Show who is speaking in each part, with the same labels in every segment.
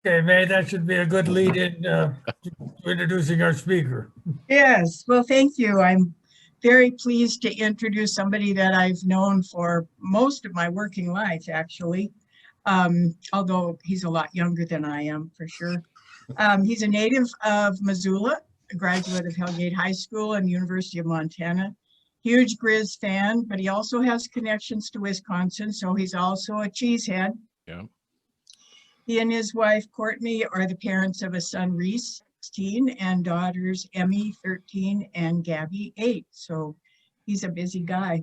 Speaker 1: Okay, May, that should be a good lead in to introducing our speaker.
Speaker 2: Yes, well, thank you. I'm very pleased to introduce somebody that I've known for most of my working life, actually, although he's a lot younger than I am, for sure. He's a native of Missoula, a graduate of Hellgate High School and University of Montana. Huge Grizz fan, but he also has connections to Wisconsin, so he's also a cheesehead.
Speaker 3: Yeah.
Speaker 2: He and his wife, Courtney, are the parents of a son, Reese, 16, and daughters, Emmy, 13, and Gabby, 8. So he's a busy guy.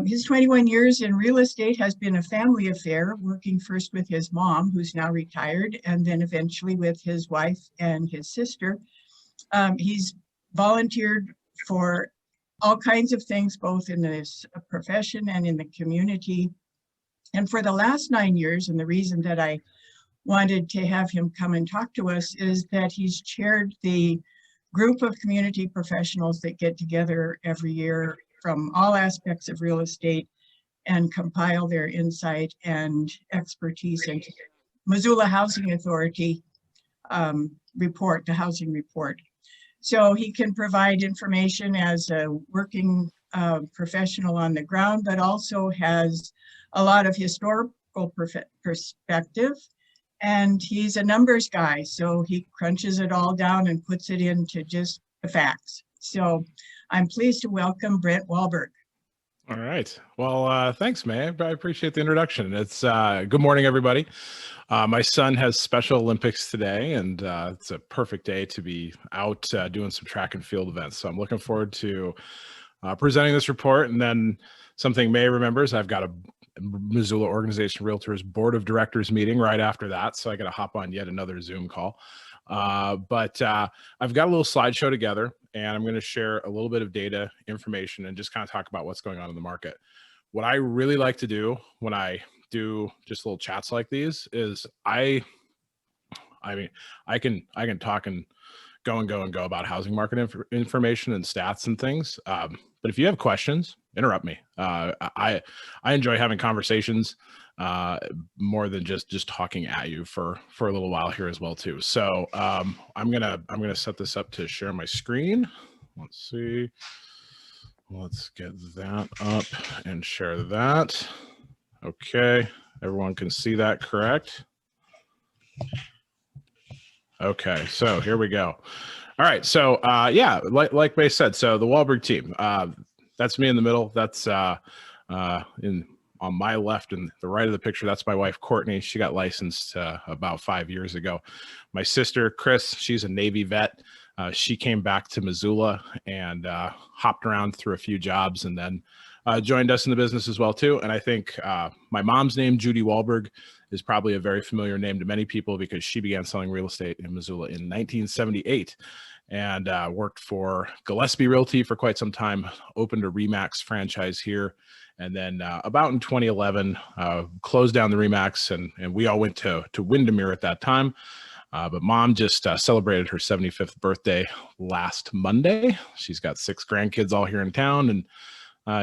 Speaker 2: His 21 years in real estate has been a family affair, working first with his mom, who's now retired, and then eventually with his wife and his sister. He's volunteered for all kinds of things, both in this profession and in the community. And for the last 9 years, and the reason that I wanted to have him come and talk to us is that he's chaired the group of community professionals that get together every year from all aspects of real estate and compile their insight and expertise into Missoula Housing Authority report, the housing report. So he can provide information as a working professional on the ground, but also has a lot of historical perspective. And he's a numbers guy, so he crunches it all down and puts it into just the facts. So I'm pleased to welcome Brint Wahlberg.
Speaker 3: All right. Well, thanks, May. I appreciate the introduction. It's good morning, everybody. My son has Special Olympics today, and it's a perfect day to be out doing some track and field events. So I'm looking forward to presenting this report. And then something May remembers, I've got a Missoula Organization Realtors Board of Directors meeting right after that. So I got to hop on yet another Zoom call. But I've got a little slideshow together, and I'm going to share a little bit of data information and just kind of talk about what's going on in the market. What I really like to do when I do just little chats like these is I mean, I can talk and go about housing market information and stats and things. But if you have questions, interrupt me. I enjoy having conversations more than just talking at you for a little while here as well too. So I'm gonna set this up to share my screen. Let's see. Let's get that up and share that. Okay, everyone can see that, correct? Okay, so here we go. All right, so yeah, like May said, so the Wahlberg team, that's me in the middle. That's on my left and the right of the picture, that's my wife, Courtney. She got licensed about 5 years ago. My sister, Chris, she's a Navy vet. She came back to Missoula and hopped around through a few jobs and then joined us in the business as well too. And I think my mom's name, Judy Wahlberg, is probably a very familiar name to many people because she began selling real estate in Missoula in 1978 and worked for Gillespie Realty for quite some time, opened a Remax franchise here. And then about in 2011, closed down the Remax and we all went to Windermere at that time. But mom just celebrated her 75th birthday last Monday. She's got 6 grandkids all here in town. And,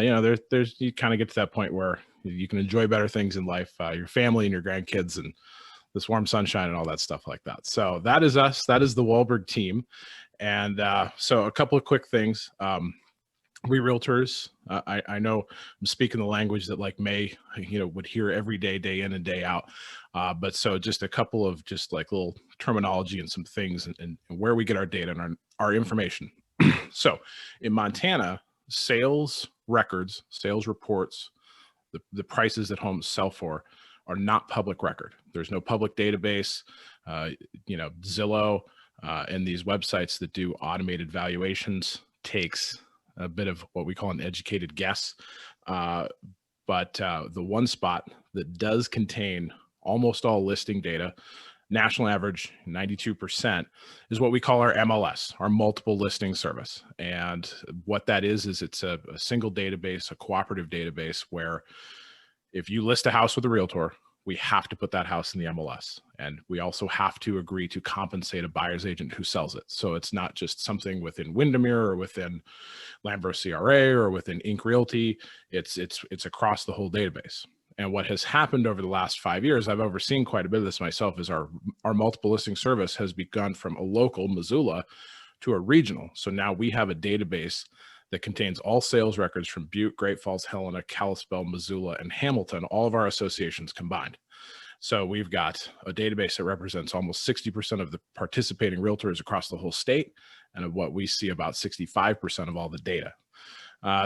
Speaker 3: you know, there's you kind of get to that point where you can enjoy better things in life, your family and your grandkids and this warm sunshine and all that stuff like that. So that is us. That is the Wahlberg team. And so a couple of quick things. We realtors, I know I'm speaking the language that like May, you know, would hear every day, day in and day out. But so just a couple of just like little terminology and some things and where we get our data and our information. So in Montana, sales records, sales reports, the prices that homes sell for are not public record. There's no public database, you know, Zillow and these websites that do automated valuations takes a bit of what we call an educated guess. But the one spot that does contain almost all listing data, national average 92%, is what we call our MLS, our multiple listing service. And what that is it's a single database, a cooperative database where if you list a house with a realtor, we have to put that house in the MLS. And we also have to agree to compensate a buyer's agent who sells it. So it's not just something within Windermere or within Lambro CRA or within Inc. Realty. It's across the whole database. And what has happened over the last 5 years, I've overseen quite a bit of this myself, is our multiple listing service has begun from a local Missoula to a regional. So now we have a database that contains all sales records from Butte, Great Falls, Helena, Kalispell, Missoula, and Hamilton, all of our associations combined. So we've got a database that represents almost 60% of the participating realtors across the whole state, and of what we see, about 65% of all the data.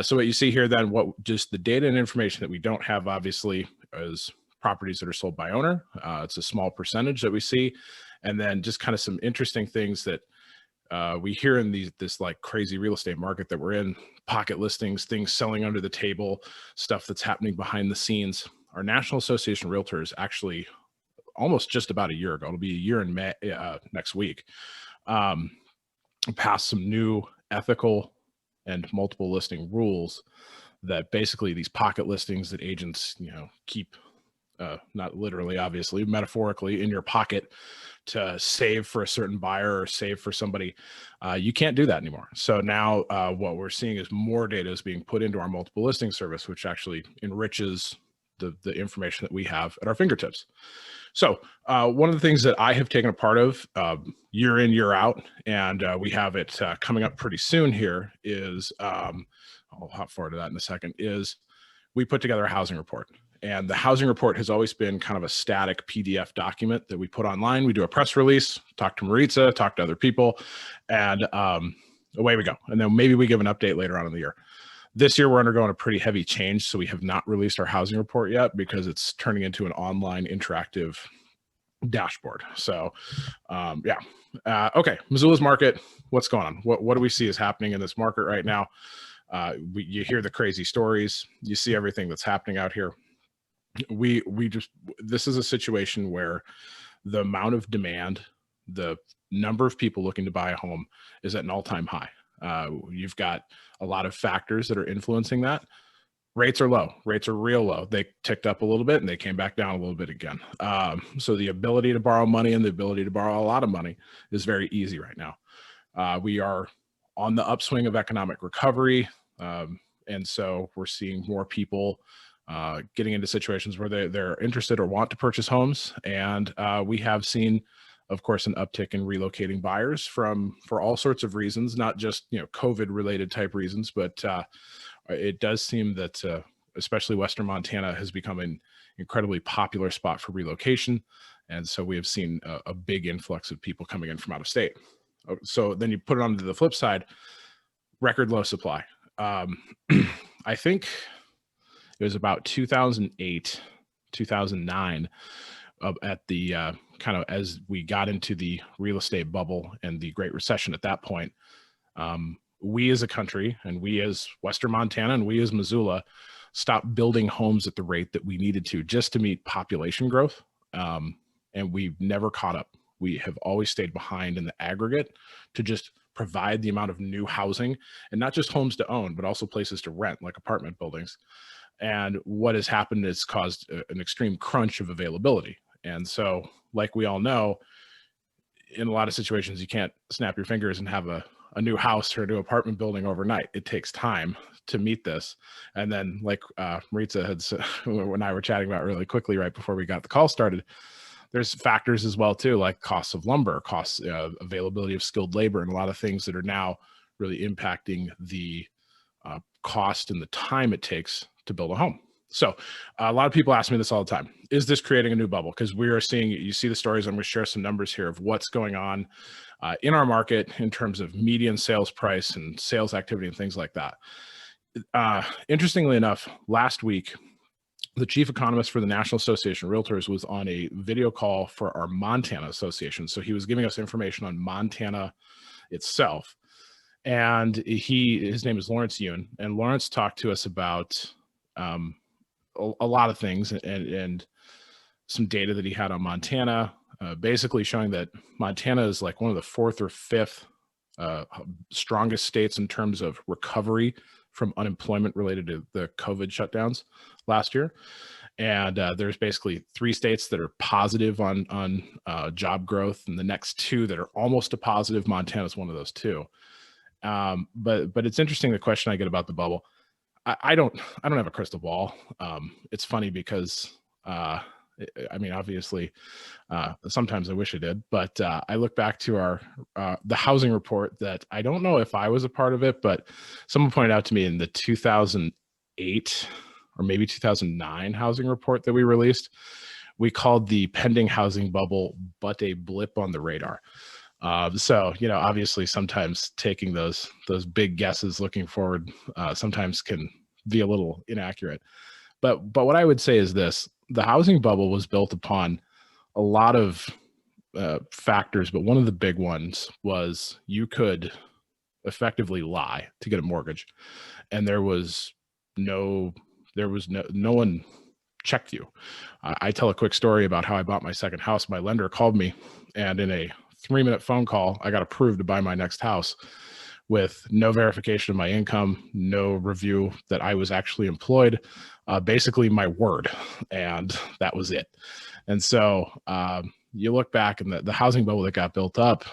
Speaker 3: So what you see here then, just the data and information that we don't have, obviously, is properties that are sold by owner. It's a small percentage that we see. And then just kind of some interesting things that we hear in this like crazy real estate market that we're in: pocket listings, things selling under the table, stuff that's happening behind the scenes. Our National Association of Realtors actually, almost just about a year ago, it'll be a year in May, next week, passed some new ethical and multiple listing rules that basically these pocket listings that agents, keep, not literally, obviously, metaphorically, in your pocket to save for a certain buyer or save for somebody, you can't do that anymore. So now what we're seeing is more data is being put into our multiple listing service, which actually enriches the information that we have at our fingertips. So one of the things that I have taken a part of year in, year out, and we have it coming up pretty soon here, is, I'll hop forward to that in a second, is we put together a housing report. And the housing report has always been kind of a static PDF document that we put online. We do a press release, talk to Maritza, talk to other people, and away we go. And then maybe we give an update later on in the year. This year, we're undergoing a pretty heavy change, so we have not released our housing report yet because it's turning into an online interactive dashboard. So, okay, Missoula's market, what's going on? What do we see is happening in this market right now? You hear the crazy stories. You see everything that's happening out here. This is a situation where the amount of demand, the number of people looking to buy a home is at an all-time high. You've got a lot of factors that are influencing that. Rates are low. Rates are real low. They ticked up a little bit and they came back down a little bit again. So the ability to borrow money and the ability to borrow a lot of money is very easy right now. We are on the upswing of economic recovery. And so we're seeing more people getting into situations where they're interested or want to purchase homes. And we have seen, of course, an uptick in relocating buyers for all sorts of reasons, not just, COVID related type reasons, but it does seem that especially Western Montana has become an incredibly popular spot for relocation. And so we have seen a big influx of people coming in from out of state. So then you put it on to the flip side, record low supply. I think it was about 2008, 2009, at the kind of as we got into the real estate bubble and the Great Recession at that point, we as a country, and we as Western Montana, and we as Missoula, stopped building homes at the rate that we needed to just to meet population growth. And we've never caught up. We have always stayed behind in the aggregate to just provide the amount of new housing, and not just homes to own, but also places to rent, like apartment buildings. And what has happened is caused an extreme crunch of availability. And so, like we all know, in a lot of situations, you can't snap your fingers and have a new house or a new apartment building overnight. It takes time to meet this. And then, like Maritza had said, when I were chatting about really quickly right before we got the call started, there's factors as well too, like costs of lumber, costs, availability of skilled labor, and a lot of things that are now really impacting the cost and the time it takes to build a home. So a lot of people ask me this all the time: is this creating a new bubble? Because we are seeing, you see the stories. I'm going to share some numbers here of what's going on in our market in terms of median sales price and sales activity and things like that. Interestingly enough, last week, the chief economist for the National Association of Realtors was on a video call for our Montana Association. So he was giving us information on Montana itself. And his name is Lawrence Yoon. And Lawrence talked to us about a lot of things and some data that he had on Montana, basically showing that Montana is like one of the fourth or fifth strongest states in terms of recovery from unemployment related to the COVID shutdowns last year. And there's basically 3 states that are positive on job growth, and the next 2 that are almost a positive. Montana is one of those 2. But it's interesting, the question I get about the bubble. I don't have a crystal ball. It's funny because I mean, obviously, sometimes I wish I did, but I look back to our the housing report that I don't know if I was a part of it, but someone pointed out to me in the 2008 or maybe 2009 housing report that we released. We called the pending housing bubble, but a blip on the radar. So, you know, obviously sometimes taking those big guesses looking forward sometimes can be a little inaccurate. But what I would say is this: the housing bubble was built upon a lot of factors, but one of the big ones was you could effectively lie to get a mortgage, and there was no one checked you. I tell a quick story about how I bought my second house. My lender called me, and in a 3-minute phone call, I got approved to buy my next house with no verification of my income, no review that I was actually employed, basically my word. And that was it. And so you look back and the housing bubble that got built up,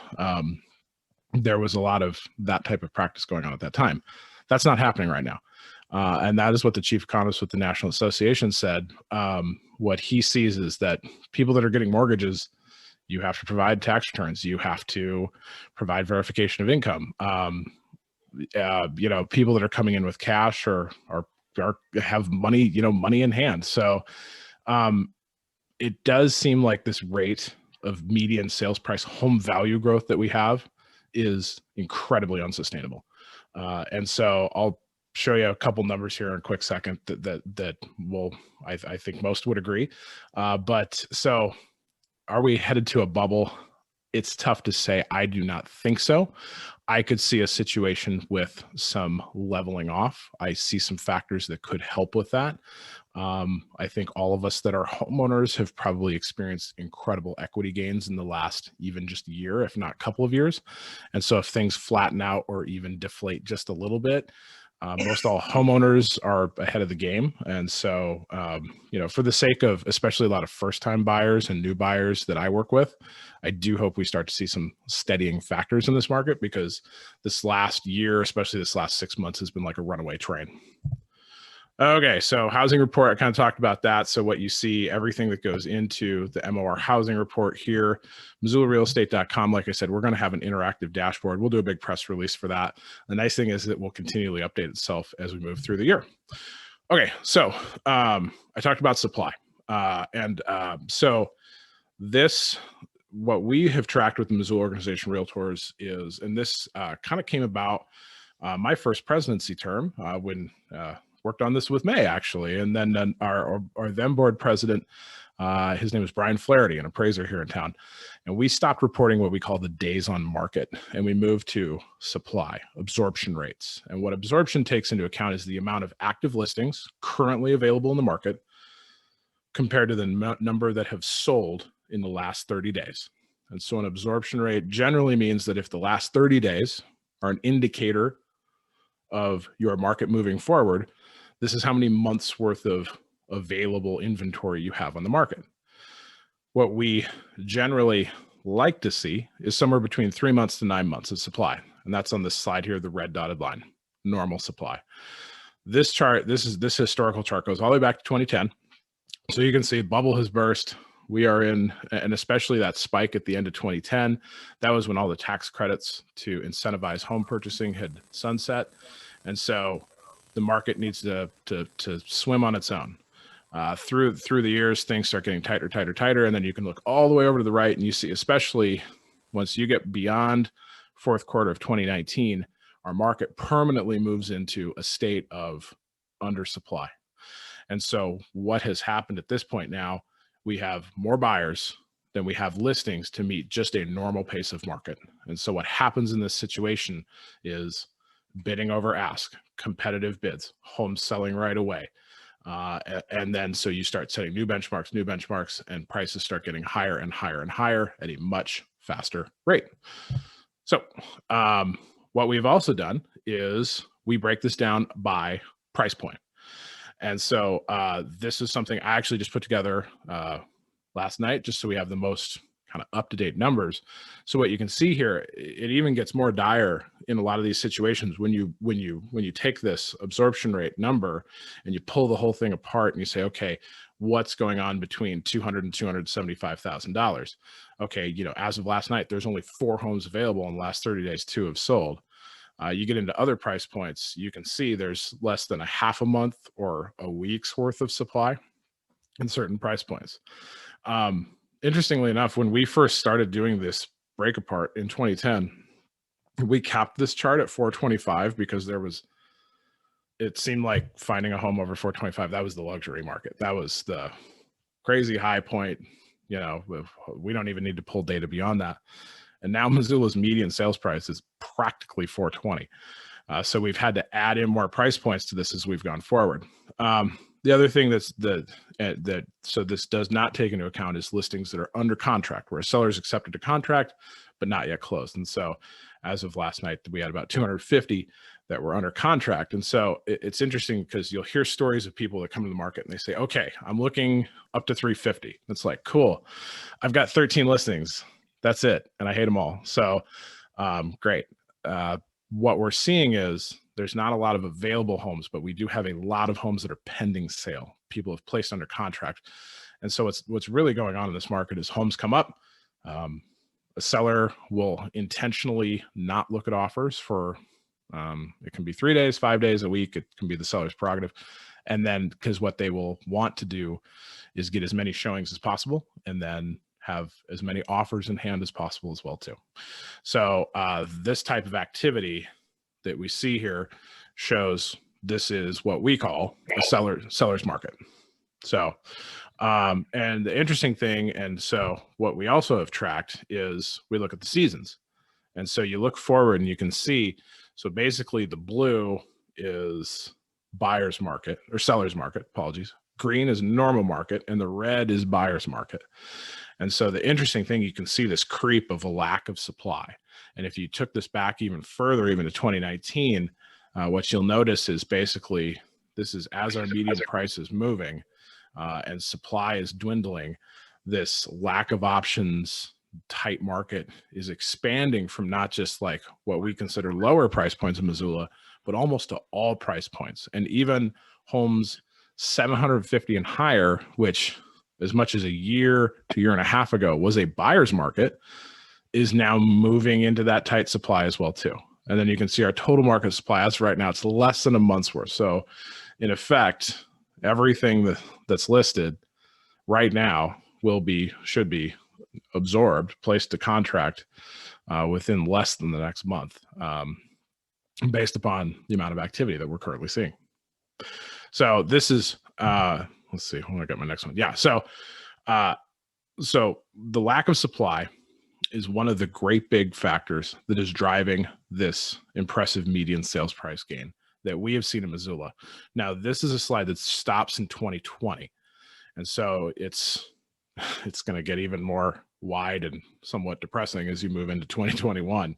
Speaker 3: there was a lot of that type of practice going on at that time. That's not happening right now. And that is what the chief economist with the National Association said. What he sees is that people that are getting mortgages, you have to provide tax returns. You have to provide verification of income. You know, people that are coming in with cash or have money, you know, money in hand. So it does seem like this rate of median sales price home value growth that we have is incredibly unsustainable. And so I'll show you a couple numbers here in a quick second that will, I think most would agree. But so are we headed to a bubble? It's tough to say. I do not think so. I could see a situation with some leveling off. I see some factors that could help with that. I think all of us that are homeowners have probably experienced incredible equity gains in the last even just year, if not couple of years. And so if things flatten out or even deflate just a little bit, most all homeowners are ahead of the game. And so, you know, for the sake of especially a lot of first-time buyers and new buyers that I work with, I do hope we start to see some steadying factors in this market, because this last year, especially this last 6 months, has been like a runaway train. Okay, so housing report, I kind of talked about that. So what you see, everything that goes into the MOR housing report here, MissoulaRealEstate.com. Like I said, we're going to have an interactive dashboard. We'll do a big press release for that. The nice thing is that it will continually update itself as we move through the year. Okay, so I talked about supply. So this, what we have tracked with the Missoula Organization Realtors is, and this kind of came about my first presidency term when worked on this with May, actually. And then our then board president, his name is Brian Flaherty, an appraiser here in town. And we stopped reporting what we call the days on market, and we moved to supply, absorption rates. And what absorption takes into account is the amount of active listings currently available in the market compared to the number that have sold in the last 30 days. And so an absorption rate generally means that if the last 30 days are an indicator of your market moving forward, this is how many months worth of available inventory you have on the market. What we generally like to see is somewhere between 3 months to 9 months of supply. And that's on this slide here, the red dotted line, normal supply. This chart, this historical chart goes all the way back to 2010. So you can see bubble has burst. We are in, and especially that spike at the end of 2010, that was when all the tax credits to incentivize home purchasing had sunset. And so the market needs to swim on its own. Through the years, things start getting tighter, and then you can look all the way over to the right, and you see, especially once you get beyond fourth quarter of 2019, our market permanently moves into a state of undersupply. And so what has happened at this point now, we have more buyers than we have listings to meet just a normal pace of market. And so what happens in this situation is bidding over ask, competitive bids, homes selling right away. And then so you start setting new benchmarks, and prices start getting higher and higher and higher at a much faster rate. So what we've also done is we break this down by price point. And so this is something I actually just put together last night, just so we have the most kind of up-to-date numbers. So what you can see here, it even gets more dire in a lot of these situations when you take this absorption rate number and you pull the whole thing apart and you say, okay, what's going on between $200,000 and $275,000? Okay, you know, as of last night, there's only 4 homes available in the last 30 days, 2 have sold. You get into other price points, you can see there's less than a half a month or a week's worth of supply in certain price points. Interestingly enough, when we first started doing this break apart in 2010, we capped this chart at 425 because it seemed like finding a home over 425, that was the luxury market. That was the crazy high point. You know, we don't even need to pull data beyond that. And now Missoula's median sales price is practically 420. So we've had to add in more price points to this as we've gone forward. The other thing so this does not take into account is listings that are under contract, where a seller's accepted a contract, but not yet closed. And so as of last night, we had about 250 that were under contract. And so it's interesting because you'll hear stories of people that come to the market and they say, okay, I'm looking up to 350. It's like, cool. I've got 13 listings. That's it. And I hate them all. So great. What we're seeing is there's not a lot of available homes, but we do have a lot of homes that are pending sale. People have placed under contract. And so what's really going on in this market is homes come up. A seller will intentionally not look at offers for, it can be 3 days, 5 days, a week. It can be the seller's prerogative. And then because what they will want to do is get as many showings as possible and then have as many offers in hand as possible as well too. So this type of activity that we see here shows this is what we call a seller's market. So, and the interesting thing, and so what we also have tracked is we look at the seasons. And so you look forward and you can see, so basically the blue is buyer's market or seller's market, apologies. Green is normal market and the red is buyer's market. And so the interesting thing, you can see this creep of a lack of supply. And if you took this back even further, even to 2019, what you'll notice is basically this is as our median price is moving and supply is dwindling, this lack of options tight market is expanding from not just like what we consider lower price points in Missoula, but almost to all price points. And even homes 750 and higher, which as much as a year to year and a half ago was a buyer's market, is now moving into that tight supply as well too. And then you can see our total market supply as right now, it's less than a month's worth. So in effect, everything that's listed right now should be absorbed, placed to contract within less than the next month, based upon the amount of activity that we're currently seeing. So this is, let's see, I got my next one. Yeah. So the lack of supply is one of the great big factors that is driving this impressive median sales price gain that we have seen in Missoula. Now, this is a slide that stops in 2020. And so it's going to get even more wide and somewhat depressing as you move into 2021.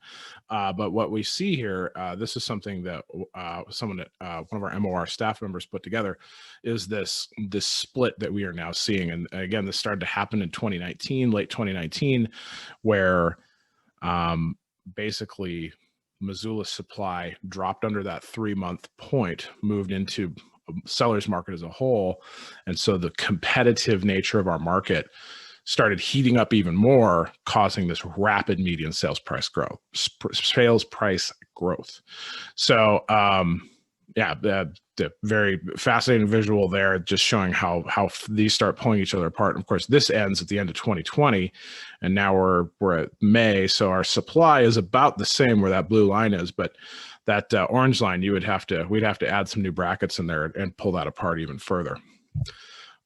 Speaker 3: But what we see here, this is something that one of our MOR staff members put together, is this split that we are now seeing. And again, this started to happen in 2019, late 2019, where basically Missoula supply dropped under that 3-month point, moved into seller's market as a whole. And so the competitive nature of our market started heating up even more, causing this rapid median sales price growth. So yeah, the very fascinating visual there, just showing how these start pulling each other apart. And of course, this ends at the end of 2020, and now we're at May. So our supply is about the same where that blue line is, but that orange line, we'd have to add some new brackets in there and pull that apart even further.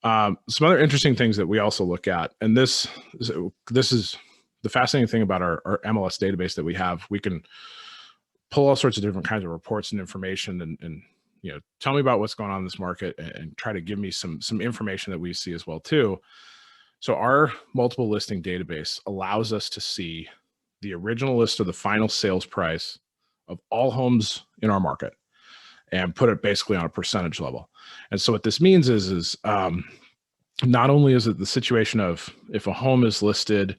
Speaker 3: Some other interesting things that we also look at, and this is the fascinating thing about our MLS database that we have. We can pull all sorts of different kinds of reports and information, and tell me about what's going on in this market, and try to give me some information that we see as well too. So our multiple listing database allows us to see the original list of the final sales price of all homes in our market and put it basically on a percentage level. And so what this means is not only is it the situation of if a home is listed,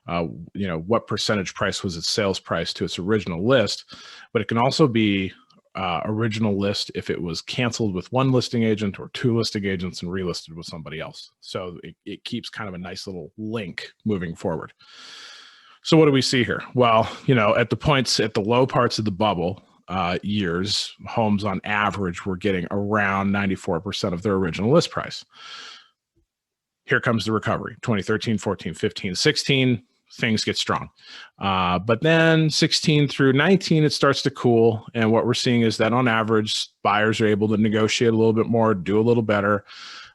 Speaker 3: what percentage price was its sales price to its original list, but it can also be original list if it was canceled with one listing agent or two listing agents and relisted with somebody else. So it keeps kind of a nice little link moving forward. So what do we see here? Well, at the low parts of the bubble years, homes on average were getting around 94% of their original list price. Here comes the recovery. 2013, 14, 15, 16, things get strong. But then 16 through 19, it starts to cool. And what we're seeing is that on average, buyers are able to negotiate a little bit more, do a little better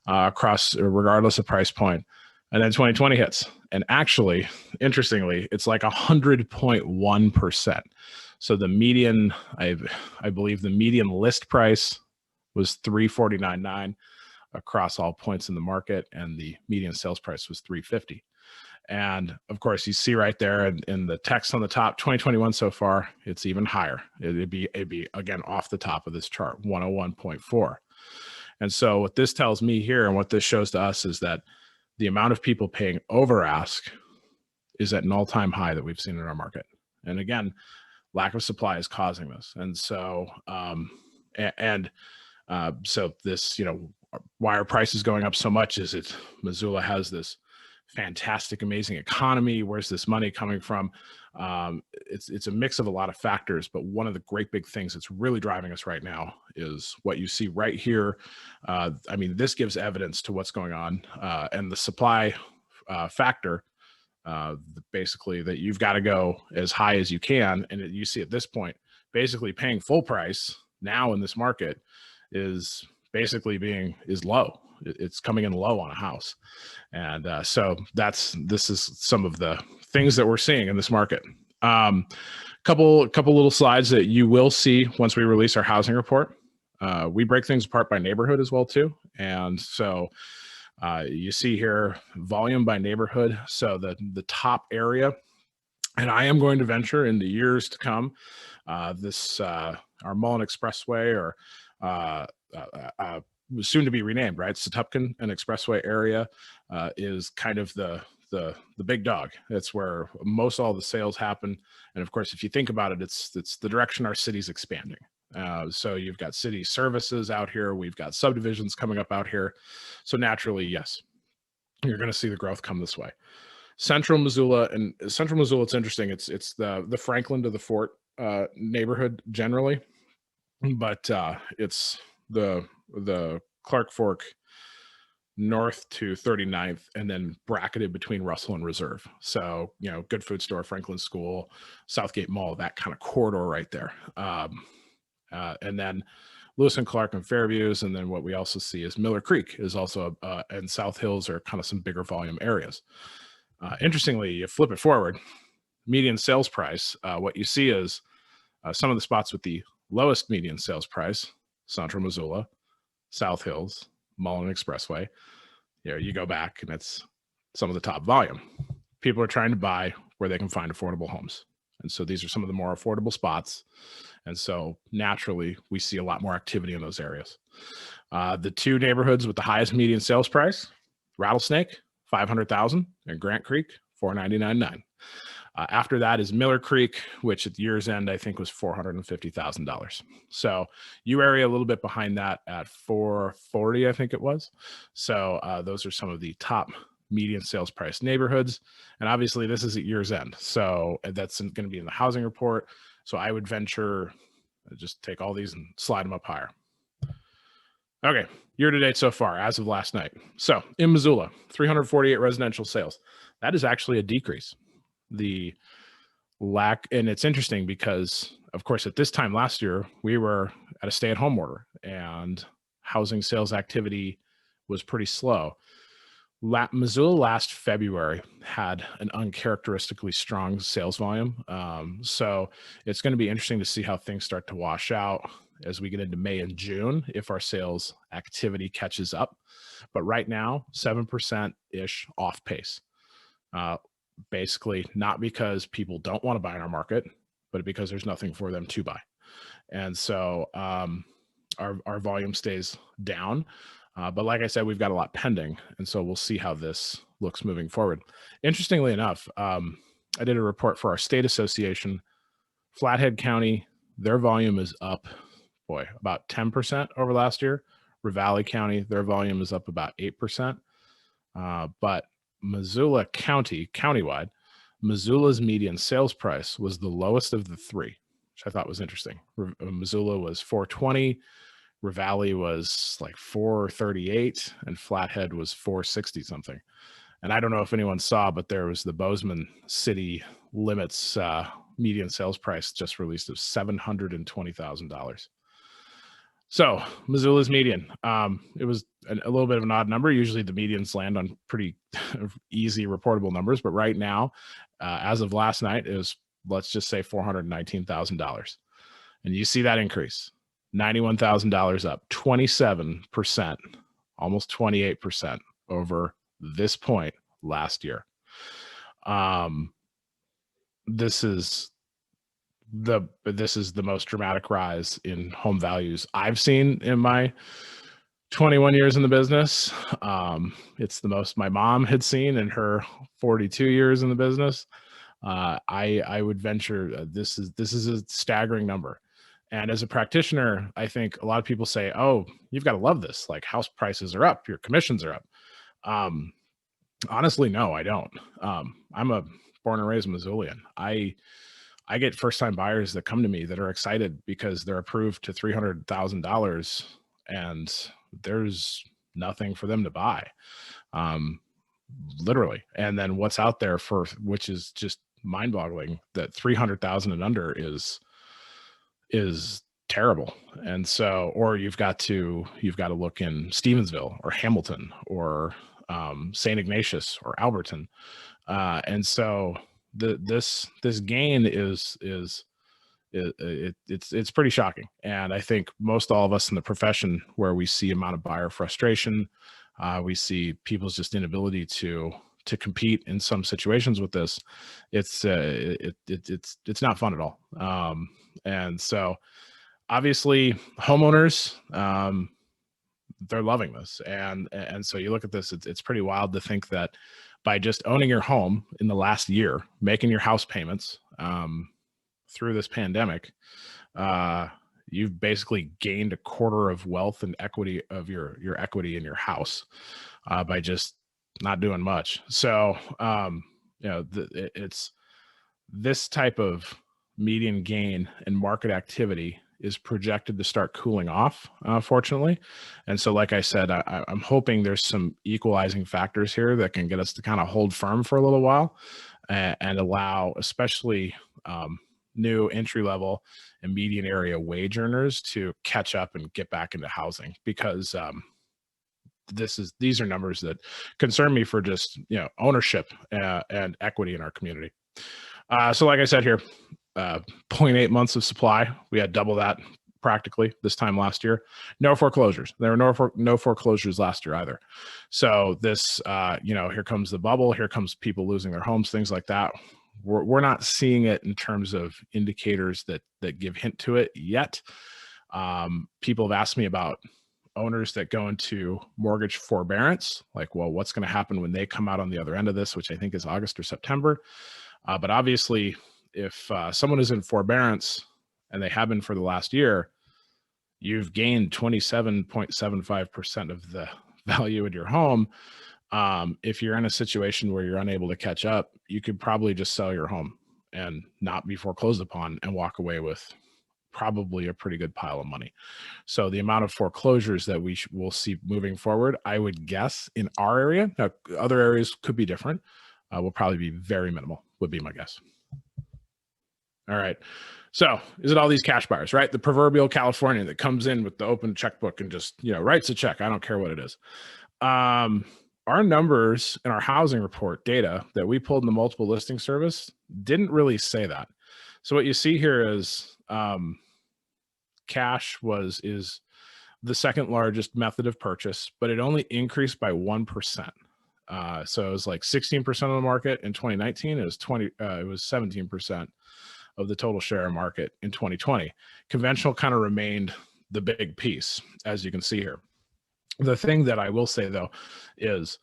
Speaker 3: regardless of price point. And then 2020 hits. And actually, interestingly, it's like 100.1%. So the median, I believe the median list price was $349.9 across all points in the market, and the median sales price was $350. And of course, you see right there in the text on the top, 2021 so far, it's even higher. It'd be again off the top of this chart, 101.4. And so what this tells me here, and what this shows to us, is that the amount of people paying over ask is at an all-time high that we've seen in our market. And again, lack of supply is causing this. And so, so this, why are prices going up so much? Is it Missoula has this fantastic, amazing economy? Where's this money coming from? It's a mix of a lot of factors, but one of the great big things that's really driving us right now is what you see right here. This gives evidence to what's going on, and the supply factor, basically that you've got to go as high as you can. And you see at this point, basically paying full price now in this market is basically is low. It's coming in low on a house. And so this is some of the things that we're seeing in this market. Couple little slides that you will see once we release our housing report. We break things apart by neighborhood as well too. And so you see here volume by neighborhood. So the top area, and I am going to venture in the years to come, our Mullen Expressway, or soon to be renamed, right? Setupkin and Expressway area is kind of the big dog. It's where most all the sales happen. And of course, if you think about it, it's the direction our city's expanding. So you've got city services out here. We've got subdivisions coming up out here. So naturally, yes, you're going to see the growth come this way. Central Missoula, it's interesting. It's the Franklin to the Fort neighborhood generally, but it's the Clark Fork north to 39th, and then bracketed between Russell and Reserve. So, Good Food Store, Franklin School, Southgate Mall, that kind of corridor right there. And then Lewis and Clark and Fairviews. And then what we also see is Miller Creek is also, and South Hills are kind of some bigger volume areas. Interestingly, you flip it forward, median sales price, what you see is some of the spots with the lowest median sales price: Central Missoula, South Hills, Mullen Expressway. You go back and it's some of the top volume. People are trying to buy where they can find affordable homes. And so these are some of the more affordable spots. And so naturally, we see a lot more activity in those areas. The two neighborhoods with the highest median sales price: Rattlesnake, $500,000, and Grant Creek, $499,900. After that is Miller Creek, which at year's end, I think, was $450,000. So area a little bit behind that at $440,000, I think it was. So those are some of the top median sales price neighborhoods. And obviously this is at year's end. So that's going to be in the housing report. So I would venture, just take all these and slide them up higher. Okay, year to date so far, as of last night. So in Missoula, 348 residential sales. That is actually a decrease. And it's interesting because, of course, at this time last year, we were at a stay-at-home order and housing sales activity was pretty slow. Missoula last February had an uncharacteristically strong sales volume. So it's going to be interesting to see how things start to wash out as we get into May and June, if our sales activity catches up. But right now, 7%-ish off pace. Basically, not because people don't want to buy in our market, but because there's nothing for them to buy. And so our volume stays down. But like I said, we've got a lot pending, and so we'll see how this looks moving forward. Interestingly enough, I did a report for our state association. Flathead County, their volume is up, about 10% over last year. Ravalli County, their volume is up about 8%. But Missoula County, countywide, Missoula's median sales price was the lowest of the three, which I thought was interesting. Missoula was 420, Ravalli was like 438, and Flathead was 460 something. And I don't know if anyone saw, but there was the Bozeman city limits median sales price just released of $720,000. So Missoula's median, it was a little bit of an odd number. Usually the medians land on pretty easy reportable numbers, but right now, as of last night, it was, let's just say $419,000. And you see that increase, $91,000 up, 27%, almost 28% over this point last year. This is the most dramatic rise in home values I've seen in my 21 years in the business. It's the most my mom had seen in her 42 years in the business. I would venture this is a staggering number. And as a practitioner, I think a lot of people say, "Oh, you've got to love this. Like house prices are up, your commissions are up." Honestly, no, I don't. I'm a born and raised Missoulian. I get first-time buyers that come to me that are excited because they're approved to $300,000 and there's nothing for them to buy, literally. And then what's out there for, which is just mind-boggling, that 300,000 and under is terrible. And so, or you've got to look in Stevensville or Hamilton or St. Ignatius or Alberton, and so this gain it's pretty shocking. And I think most all of us in the profession, where we see amount of buyer frustration, we see people's just inability to compete in some situations with this. It's not fun at all. And so obviously homeowners, they're loving this. And so you look at this, it's pretty wild to think that by just owning your home in the last year, making your house payments through this pandemic, you've basically gained a quarter of wealth and equity of your equity in your house by just not doing much. So, it's this type of median gain and market activity is projected to start cooling off, fortunately. And so, like I said, I'm hoping there's some equalizing factors here that can get us to kind of hold firm for a little while and allow, especially new entry level and median area wage earners to catch up and get back into housing, because these are numbers that concern me for just, ownership and equity in our community. So like I said here, 0.8 months of supply. We had double that practically this time last year. No foreclosures. There were no foreclosures last year either. So this, here comes the bubble. Here comes people losing their homes, things like that. We're not seeing it in terms of indicators that give hint to it yet. People have asked me about owners that go into mortgage forbearance, like, well, what's going to happen when they come out on the other end of this, which I think is August or September. But obviously, if someone is in forbearance and they have been for the last year, you've gained 27.75% of the value in your home. If you're in a situation where you're unable to catch up, you could probably just sell your home and not be foreclosed upon and walk away with probably a pretty good pile of money. So the amount of foreclosures that will see moving forward, I would guess in our area, now other areas could be different, will probably be very minimal, would be my guess. All right. So is it all these cash buyers, right? The proverbial Californian that comes in with the open checkbook and just, writes a check. I don't care what it is. Our numbers in our housing report data that we pulled in the multiple listing service didn't really say that. So what you see here is cash is the second largest method of purchase, but it only increased by 1%. So it was like 16% of the market in 2019. It was 17% of the total share of market in 2020. Conventional kind of remained the big piece, as you can see here. The thing that I will say though is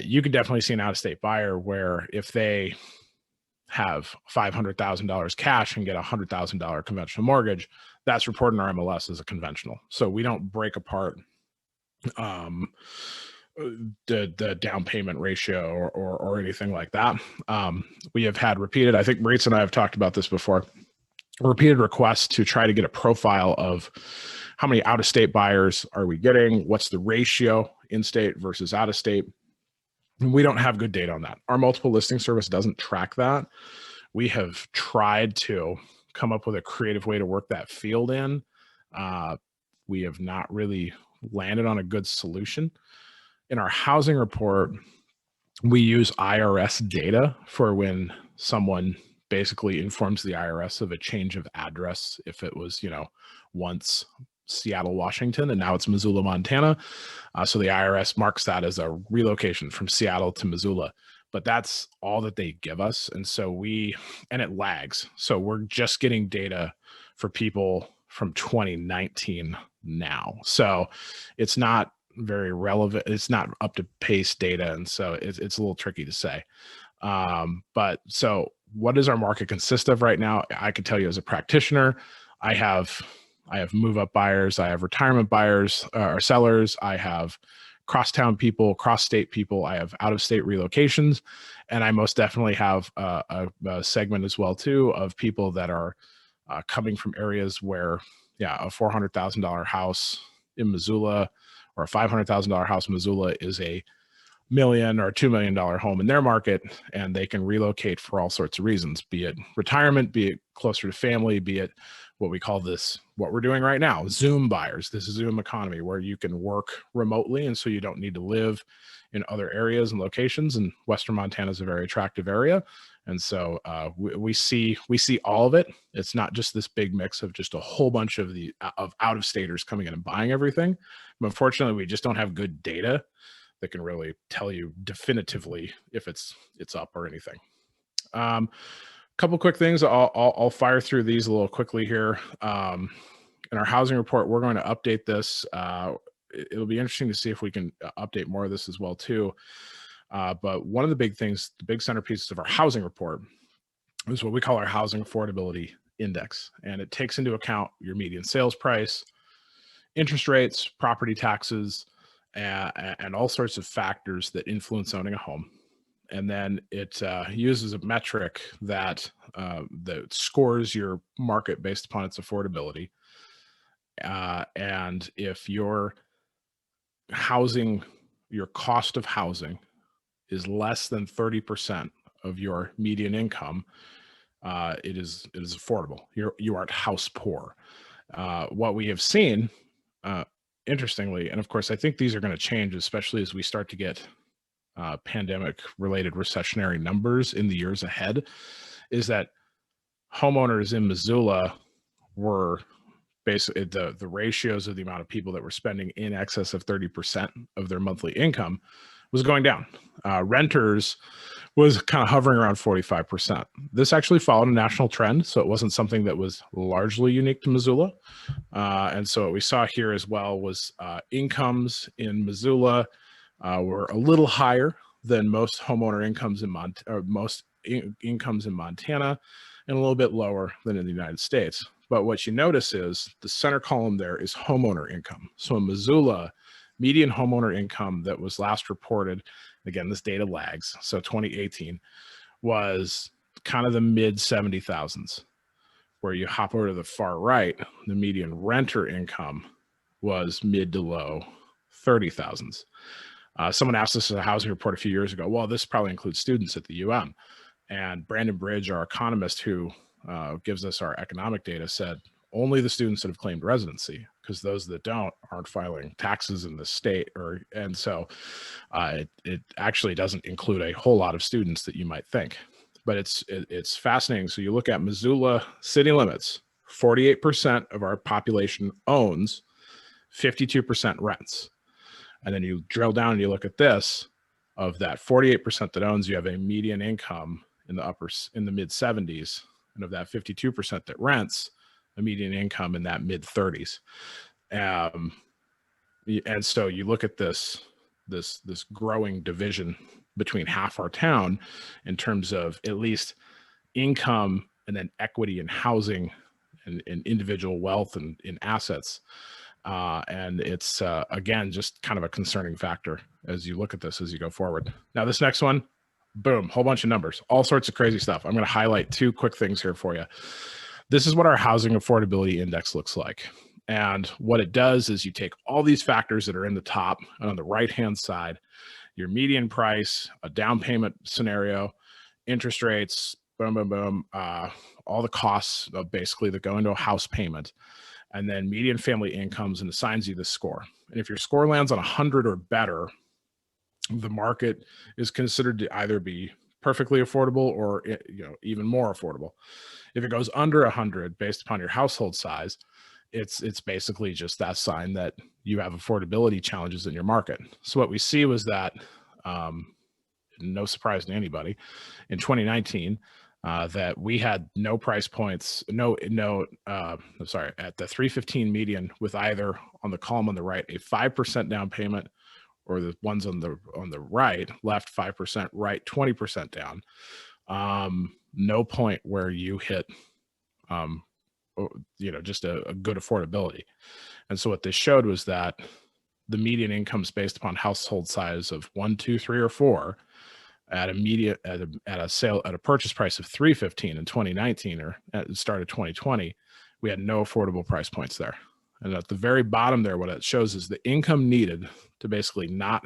Speaker 3: you can definitely see an out-of-state buyer where if they have $500,000 cash and get a $100,000 conventional mortgage, that's reported in our MLS as a conventional. So we don't break apart the down payment ratio or anything like that. We have had repeated, I think Brint and I have talked about this before, repeated requests to try to get a profile of how many out-of-state buyers are we getting, what's the ratio in-state versus out-of-state. And we don't have good data on that. Our multiple listing service doesn't track that. We have tried to come up with a creative way to work that field in. We have not really landed on a good solution. In our housing report, we use IRS data for when someone basically informs the IRS of a change of address. If it was, once Seattle, Washington, and now it's Missoula, Montana. So the IRS marks that as a relocation from Seattle to Missoula, but that's all that they give us. And so and it lags. So we're just getting data for people from 2019 now. So it's not very relevant. It's not up to pace data. And so it's a little tricky to say. But so what does our market consist of right now? I could tell you as a practitioner, I have move up buyers, I have retirement buyers or sellers, I have crosstown people, cross state people, I have out of state relocations, and I most definitely have a segment as well too of people that are coming from areas where, a $400,000 house in Missoula or a $500,000 house in Missoula is a $1 million or $2 million home in their market, and they can relocate for all sorts of reasons, be it retirement, be it closer to family, be it what we call what we're doing right now, Zoom buyers. This is Zoom economy where you can work remotely, and so you don't need to live in other areas and locations. And Western Montana is a very attractive area, and so we see all of it. It's not just this big mix of just a whole bunch of out-of-staters coming in and buying everything. But unfortunately, we just don't have good data that can really tell you definitively if it's up or anything. Couple quick things. I'll fire through these a little quickly here. In our housing report, we're going to update this. It'll be interesting to see if we can update more of this as well too. But one of the big things, the big centerpieces of our housing report is what we call our housing affordability index. And it takes into account your median sales price, interest rates, property taxes, and all sorts of factors that influence owning a home. And then it uses a metric that scores your market based upon its affordability. And if your cost of housing is less than 30% of your median income, it is affordable. You aren't house poor. What we have seen, interestingly, and of course, I think these are going to change, especially as we start to get pandemic-related recessionary numbers in the years ahead, is that homeowners in Missoula were basically the ratios of the amount of people that were spending in excess of 30% of their monthly income was going down. Renters was kind of hovering around 45%. This actually followed a national trend, so it wasn't something that was largely unique to Missoula. And so what we saw here as well was incomes in Missoula were a little higher than most homeowner incomes incomes in Montana, and a little bit lower than in the United States. But what you notice is the center column there is homeowner income. So in Missoula, median homeowner income that was last reported, again, this data lags, so 2018, was kind of the mid 70,000s. Where you hop over to the far right, the median renter income was mid to low 30,000s. Someone asked us in a housing report a few years ago, well, this probably includes students at the UM. And Brandon Bridge, our economist who gives us our economic data, said only the students that have claimed residency, because those that don't aren't filing taxes in the state. And so it actually doesn't include a whole lot of students that you might think. But it's fascinating. So you look at Missoula city limits, 48% of our population owns, 52% rents. And then you drill down and you look at this, of that 48% that owns, you have a median income in the mid 70s. And of that 52% that rents, a median income in that mid 30s. And so you look at this growing division between half our town in terms of at least income and then equity and housing and individual wealth and in assets. And it's, again, just kind of a concerning factor as you look at this, as you go forward. Now, this next one, boom, whole bunch of numbers, all sorts of crazy stuff. I'm going to highlight two quick things here for you. This is what our housing affordability index looks like. And what it does is you take all these factors that are in the top and on the right-hand side, your median price, a down payment scenario, interest rates, boom, boom, boom, all the costs of basically that go into a house payment, and then median family incomes, and assigns you the score. And if your score lands on 100 or better, the market is considered to either be perfectly affordable or, you know, even more affordable. If it goes under 100 based upon your household size, it's basically just that sign that you have affordability challenges in your market. So what we see was that, no surprise to anybody, in 2019, that we had no price points, at the 315 median, with either on the column on the right, a 5% down payment, or the ones on the right, left 5%, right 20% down. No point where you hit, just a good affordability. And so what this showed was that the median incomes based upon household size of 1, 2, 3, or 4 at a purchase price of 315 in 2019, or at the start of 2020, we had no affordable price points there. And at the very bottom there, what it shows is the income needed to basically not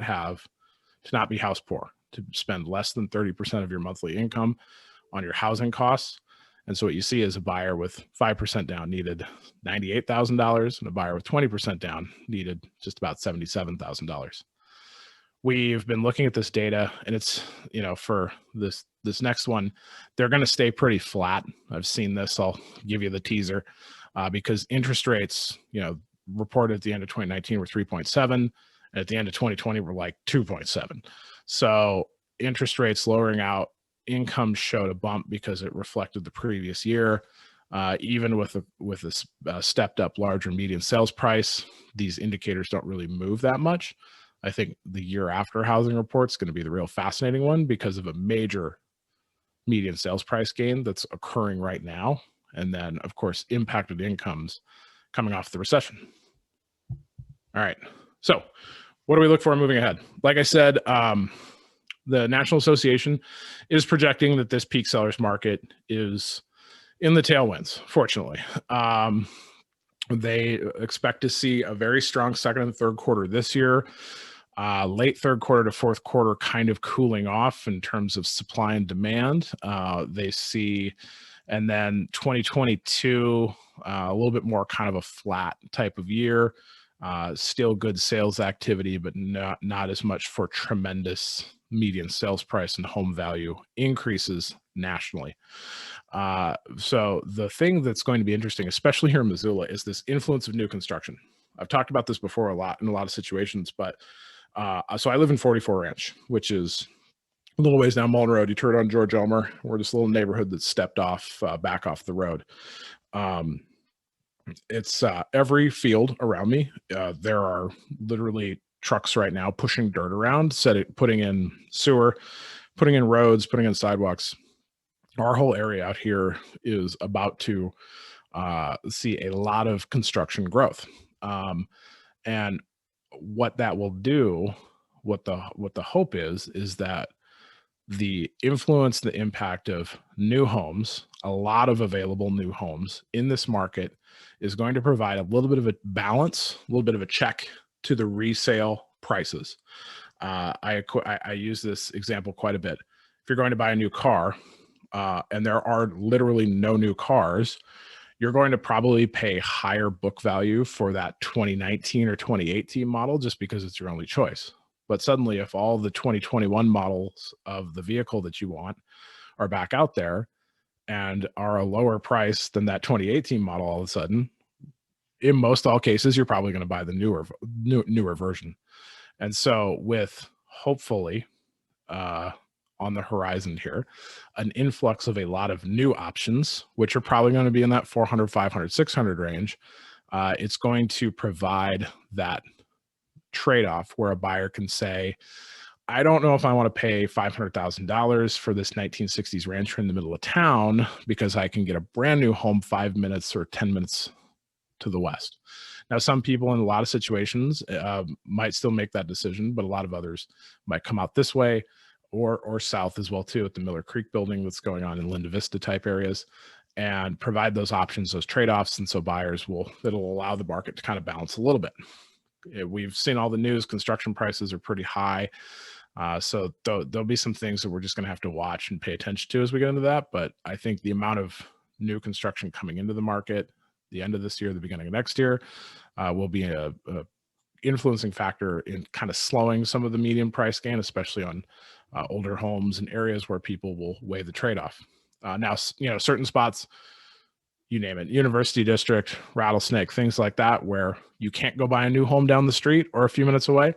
Speaker 3: be house poor, to spend less than 30% of your monthly income on your housing costs. And so what you see is a buyer with 5% down needed $98,000, and a buyer with 20% down needed just about $77,000. We've been looking at this data, and it's, for this next one, they're going to stay pretty flat. I've seen this. I'll give you the teaser, because interest rates, reported at the end of 2019 were 3.7, and at the end of 2020 were like 2.7. So interest rates lowering out, income showed a bump because it reflected the previous year. Even with a stepped up larger median sales price, these indicators don't really move that much. I think the year after housing report is going to be the real fascinating one, because of a major median sales price gain that's occurring right now. And then, of course, impacted incomes coming off the recession. All right. So what do we look for moving ahead? Like I said, the National Association is projecting that this peak sellers market is in the tailwinds, fortunately. They expect to see a very strong second and third quarter this year. Late third quarter to fourth quarter kind of cooling off in terms of supply and demand. They see, and then 2022, a little bit more kind of a flat type of year. Still good sales activity, but not as much for tremendous median sales price and home value increases nationally. So the thing that's going to be interesting, especially here in Missoula, is this influence of new construction. I've talked about this before a lot in a lot of situations, but so I live in 44 Ranch, which is a little ways down Mullen Road. You turn on George Elmer. We're this little neighborhood that stepped off, back off the road. It's every field around me. There are literally trucks right now pushing dirt around, putting in sewer, putting in roads, putting in sidewalks. Our whole area out here is about to see a lot of construction growth. And what that will do, what the hope is that the influence, the impact of new homes, a lot of available new homes in this market, is going to provide a little bit of a balance, a little bit of a check to the resale prices. I use this example quite a bit. If you're going to buy a new car, and there are literally no new cars, you're going to probably pay higher book value for that 2019 or 2018 model just because it's your only choice. But suddenly, if all the 2021 models of the vehicle that you want are back out there and are a lower price than that 2018 model, all of a sudden, in most all cases, you're probably going to buy the newer version. And so with hopefully on the horizon here, an influx of a lot of new options, which are probably going to be in that 400, 500, 600 range, it's going to provide that trade-off where a buyer can say, I don't know if I want to pay $500,000 for this 1960s rancher in the middle of town because I can get a brand new home 5 minutes or 10 minutes to the west. Now, some people in a lot of situations might still make that decision, but a lot of others might come out this way or south as well too, at the Miller Creek building that's going on in Linda Vista type areas, and provide those options, those trade-offs. And so buyers it'll allow the market to kind of balance a little bit. We've seen all the news, construction prices are pretty high. So there'll be some things that we're just going to have to watch and pay attention to as we get into that. But I think the amount of new construction coming into the market, the end of this year, the beginning of next year, will be a influencing factor in kind of slowing some of the median price gain, especially on older homes and areas where people will weigh the trade-off. Now, certain spots, you name it, University District, Rattlesnake, things like that, where you can't go buy a new home down the street or a few minutes away.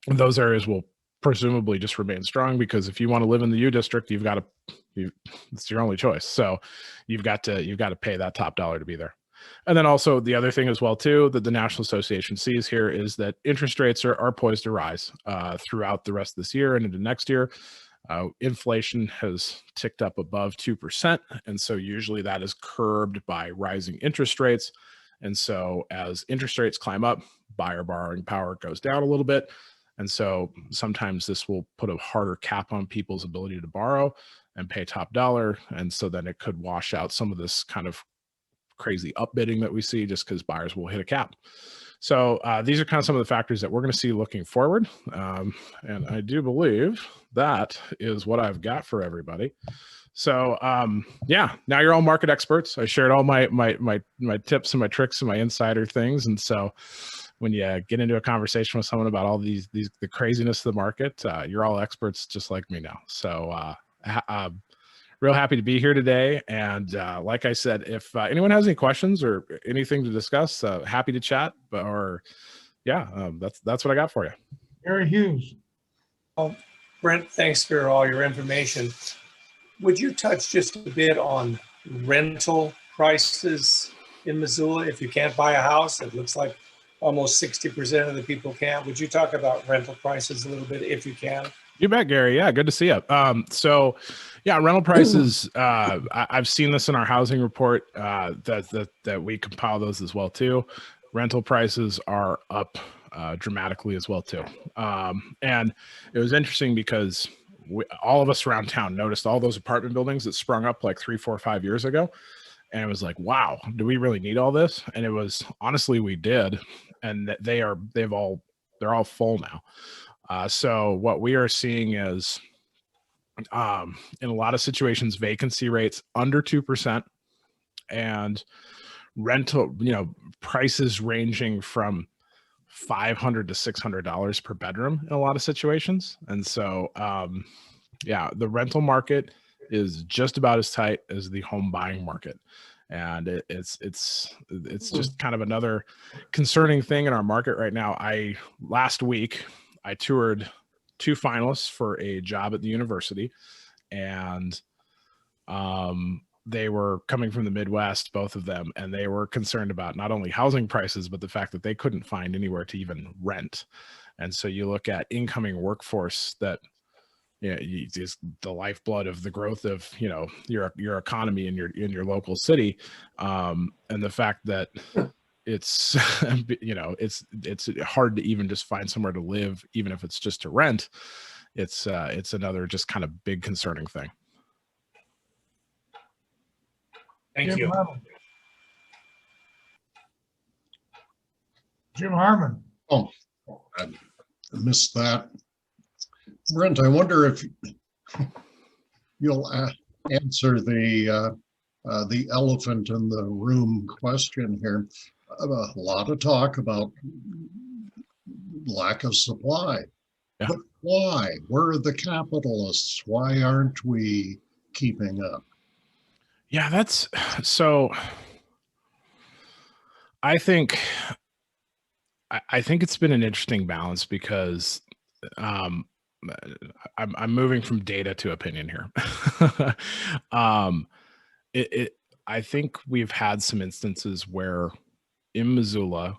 Speaker 3: Those areas will presumably just remain strong, because if you want to live in the U District, it's your only choice. So you've got to pay that top dollar to be there. And then also the other thing as well too that the National Association sees here is that interest rates are poised to rise throughout the rest of this year and into next year. Inflation has ticked up above 2%, and so usually that is curbed by rising interest rates. And so as interest rates climb up, buyer borrowing power goes down a little bit. And so sometimes this will put a harder cap on people's ability to borrow and pay top dollar. And so then it could wash out some of this kind of crazy upbidding that we see, just because buyers will hit a cap. So these are kind of some of the factors that we're going to see looking forward. And I do believe that is what I've got for everybody. So yeah, now you're all market experts. I shared all my tips and my tricks and my insider things. And so when you get into a conversation with someone about all the craziness of the market, you're all experts just like me now. So real happy to be here today. And like I said, if anyone has any questions or anything to discuss, happy to chat. That's what I got for you.
Speaker 1: Gary Hughes.
Speaker 4: Brent, thanks for all your information. Would you touch just a bit on rental prices in Missoula? If you can't buy a house, it looks like almost 60% of the people can't. Would you talk about rental prices a little bit if you can?
Speaker 3: You bet, Gary. Yeah, good to see you. So yeah, rental prices, I've seen this in our housing report that we compile those as well too. Rental prices are up dramatically as well too. And it was interesting because all of us around town noticed all those apartment buildings that sprung up like 3, 4, 5 years ago. And it was like, wow, do we really need all this? And it was, honestly, we did. And they're all full now. So what we are seeing is, in a lot of situations, vacancy rates under 2%, and rental, prices ranging from $500 to $600 per bedroom in a lot of situations. And so, yeah, the rental market is just about as tight as the home buying market. And it's just kind of another concerning thing in our market right now. Last week, I toured 2 finalists for a job at the university, and they were coming from the Midwest, both of them, and they were concerned about not only housing prices, but the fact that they couldn't find anywhere to even rent. And so you look at incoming workforce that, is the lifeblood of the growth of, your economy in your local city. And the fact that it's, it's hard to even just find somewhere to live, even if it's just to rent. It's another just kind of big concerning thing.
Speaker 4: Thank you.
Speaker 1: Jim Harmon.
Speaker 5: Oh, I missed that. Brent, I wonder if you'll answer the elephant in the room question here. A lot of talk about lack of supply.
Speaker 3: Yeah.
Speaker 5: But why? Where are the capitalists? Why aren't we keeping up?
Speaker 3: Yeah, that's so. I think it's been an interesting balance because I'm moving from data to opinion here. I think we've had some instances where in Missoula,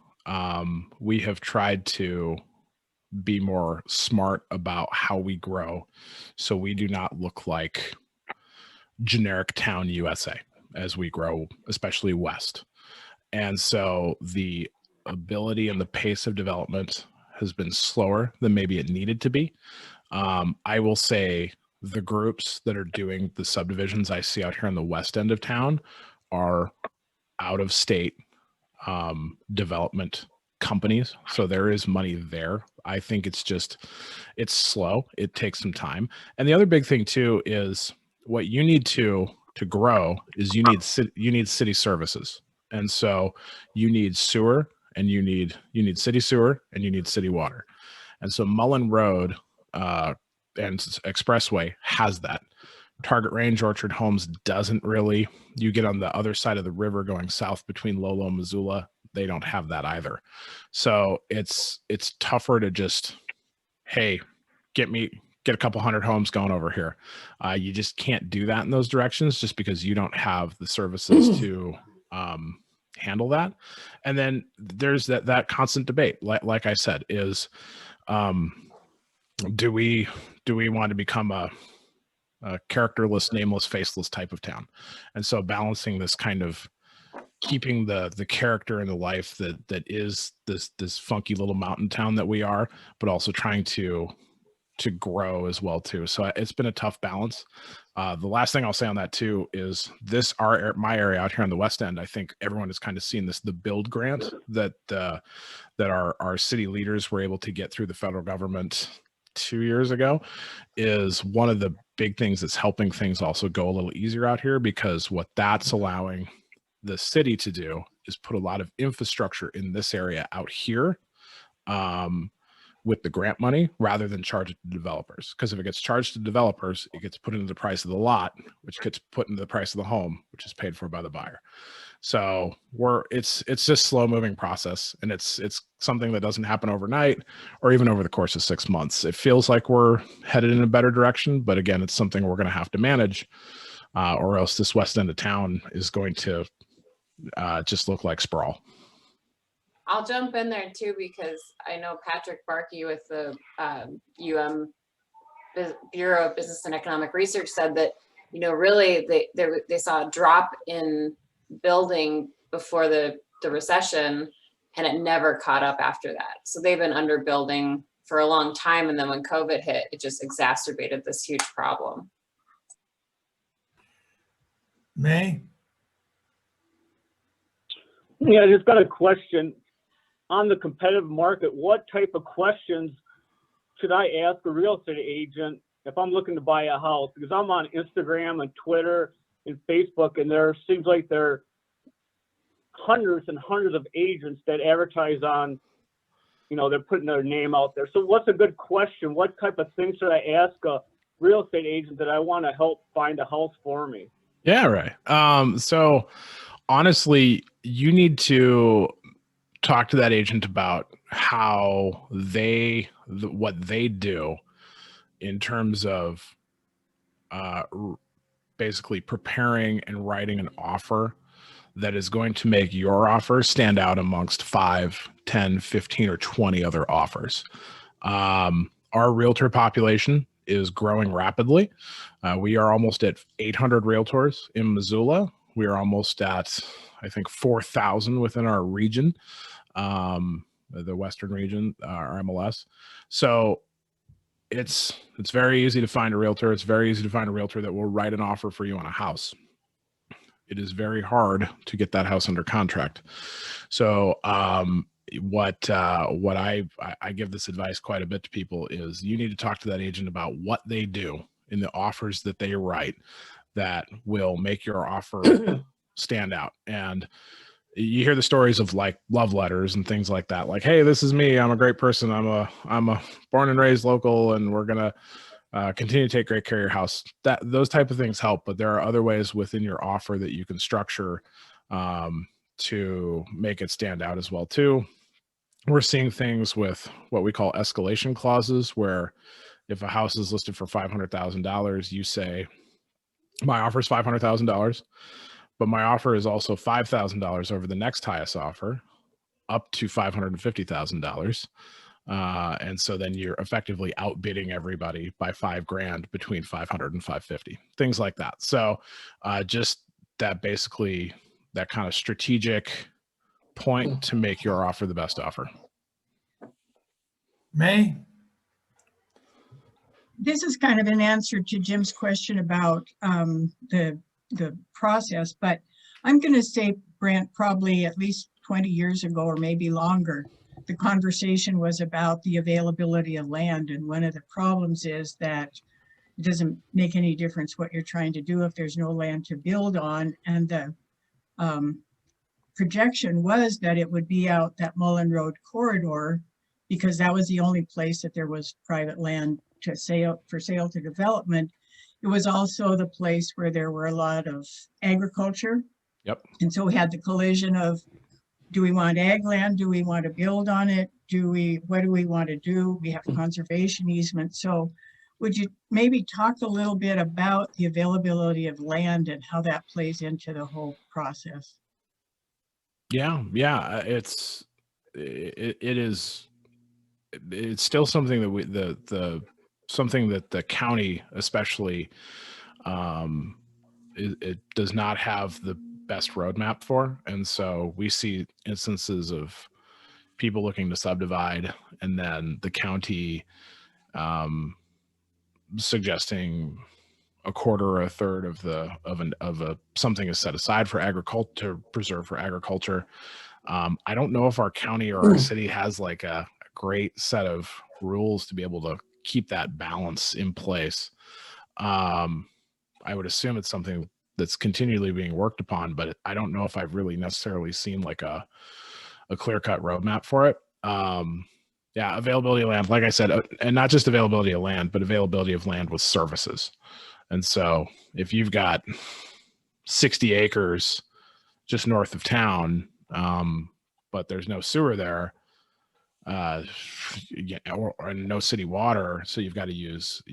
Speaker 3: we have tried to be more smart about how we grow so we do not look like generic town USA as we grow, especially west. And so the ability and the pace of development has been slower than maybe it needed to be. I will say the groups that are doing the subdivisions I see out here in the west end of town are out of state development companies. So there is money there. I think it's slow. It takes some time. And the other big thing too is what you need to grow is you need city services. And so you need sewer, and you need city sewer, and you need city water. And so Mullen Road and Expressway has that. Target Range Orchard Homes doesn't really. You get on the other side of the river going south between Lolo and Missoula, they don't have that either. So it's tougher to just, hey, get a couple hundred homes going over here. You just can't do that in those directions just because you don't have the services to handle that. And then there's that constant debate, like I said, is do we want to become a characterless, nameless, faceless type of town? And so balancing this kind of keeping the character and the life that is this funky little mountain town that we are, but also trying to grow as well too. So it's been a tough balance. The last thing I'll say on that too is my area out here on the west end, I think everyone has kind of seen the build grant that our city leaders were able to get through the federal government 2 years ago, is one of the big things that's helping things also go a little easier out here, because what that's allowing the city to do is put a lot of infrastructure in this area out here with the grant money, rather than charge it to developers. Because if it gets charged to developers, it gets put into the price of the lot, which gets put into the price of the home, which is paid for by the buyer. So it's just slow moving process, and it's something that doesn't happen overnight or even over the course of 6 months. It feels like we're headed in a better direction, but again, it's something we're going to have to manage, or else this west end of town is going to just look like sprawl.
Speaker 6: I'll jump in there too, because I know Patrick Barkey with the Bureau of Business and Economic Research said that, really they saw a drop in building before the recession, and it never caught up after that. So they've been under building for a long time. And then when COVID hit, it just exacerbated this huge problem.
Speaker 1: May?
Speaker 7: Yeah, I just got a question. On the competitive market, what type of questions should I ask a real estate agent if I'm looking to buy a house? Because I'm on Instagram and Twitter and Facebook, and there seems like there are hundreds and hundreds of agents that advertise on, they're putting their name out there. So what's a good question? What type of things should I ask a real estate agent that I want to help find a house for me?
Speaker 3: Yeah, right. So honestly, you need to talk to that agent about how what they do in terms of basically preparing and writing an offer that is going to make your offer stand out amongst 5, 10, 15, or 20 other offers. Our realtor population is growing rapidly. We are almost at 800 realtors in Missoula. We are almost at, I think, 4,000 within our region, the Western region, our MLS. So it's very easy to find a realtor. It's very easy to find a realtor that will write an offer for you on a house. It is very hard to get that house under contract. So what I give this advice quite a bit to people is you need to talk to that agent about what they do in the offers that they write that will make your offer stand out. And you hear the stories of like love letters and things like that. Like, hey, this is me. I'm a great person. I'm a born and raised local, and we're going to continue to take great care of your house. Those type of things help, but there are other ways within your offer that you can structure to make it stand out as well too. We're seeing things with what we call escalation clauses, where if a house is listed for $500,000, you say, my offer is $500,000, but my offer is also $5,000 over the next highest offer, up to $550,000. And so then you're effectively outbidding everybody by $5,000 between 500 and 550, things like that. So just that, basically that kind of strategic point to make your offer the best offer.
Speaker 1: May?
Speaker 2: This is kind of an answer to Jim's question about the process, but I'm going to say, Brent, probably at least 20 years ago or maybe longer, the conversation was about the availability of land. And one of the problems is that it doesn't make any difference what you're trying to do if there's no land to build on. And the projection was that it would be out that Mullen Road corridor, because that was the only place that there was private land for sale to development. It was also the place where there were a lot of agriculture.
Speaker 3: Yep.
Speaker 2: And so we had the collision of, do we want ag land? Do we want to build on it? What do we want to do? We have conservation easement. So would you maybe talk a little bit about the availability of land and how that plays into the whole process?
Speaker 3: Yeah. It's still something that something that the county especially it does not have the best roadmap for. And so we see instances of people looking to subdivide, and then the county suggesting a quarter or a third of something is set aside for agriculture, to preserve for agriculture. I don't know if our county or our city has like a great set of rules to be able to keep that balance in place. I would assume it's something that's continually being worked upon, but I don't know if I've really necessarily seen like a clear-cut roadmap for it. Yeah, availability of land, like I said, and not just availability of land, but availability of land with services. And so if you've got 60 acres just north of town, but there's no sewer there, or no city water, so you've got to use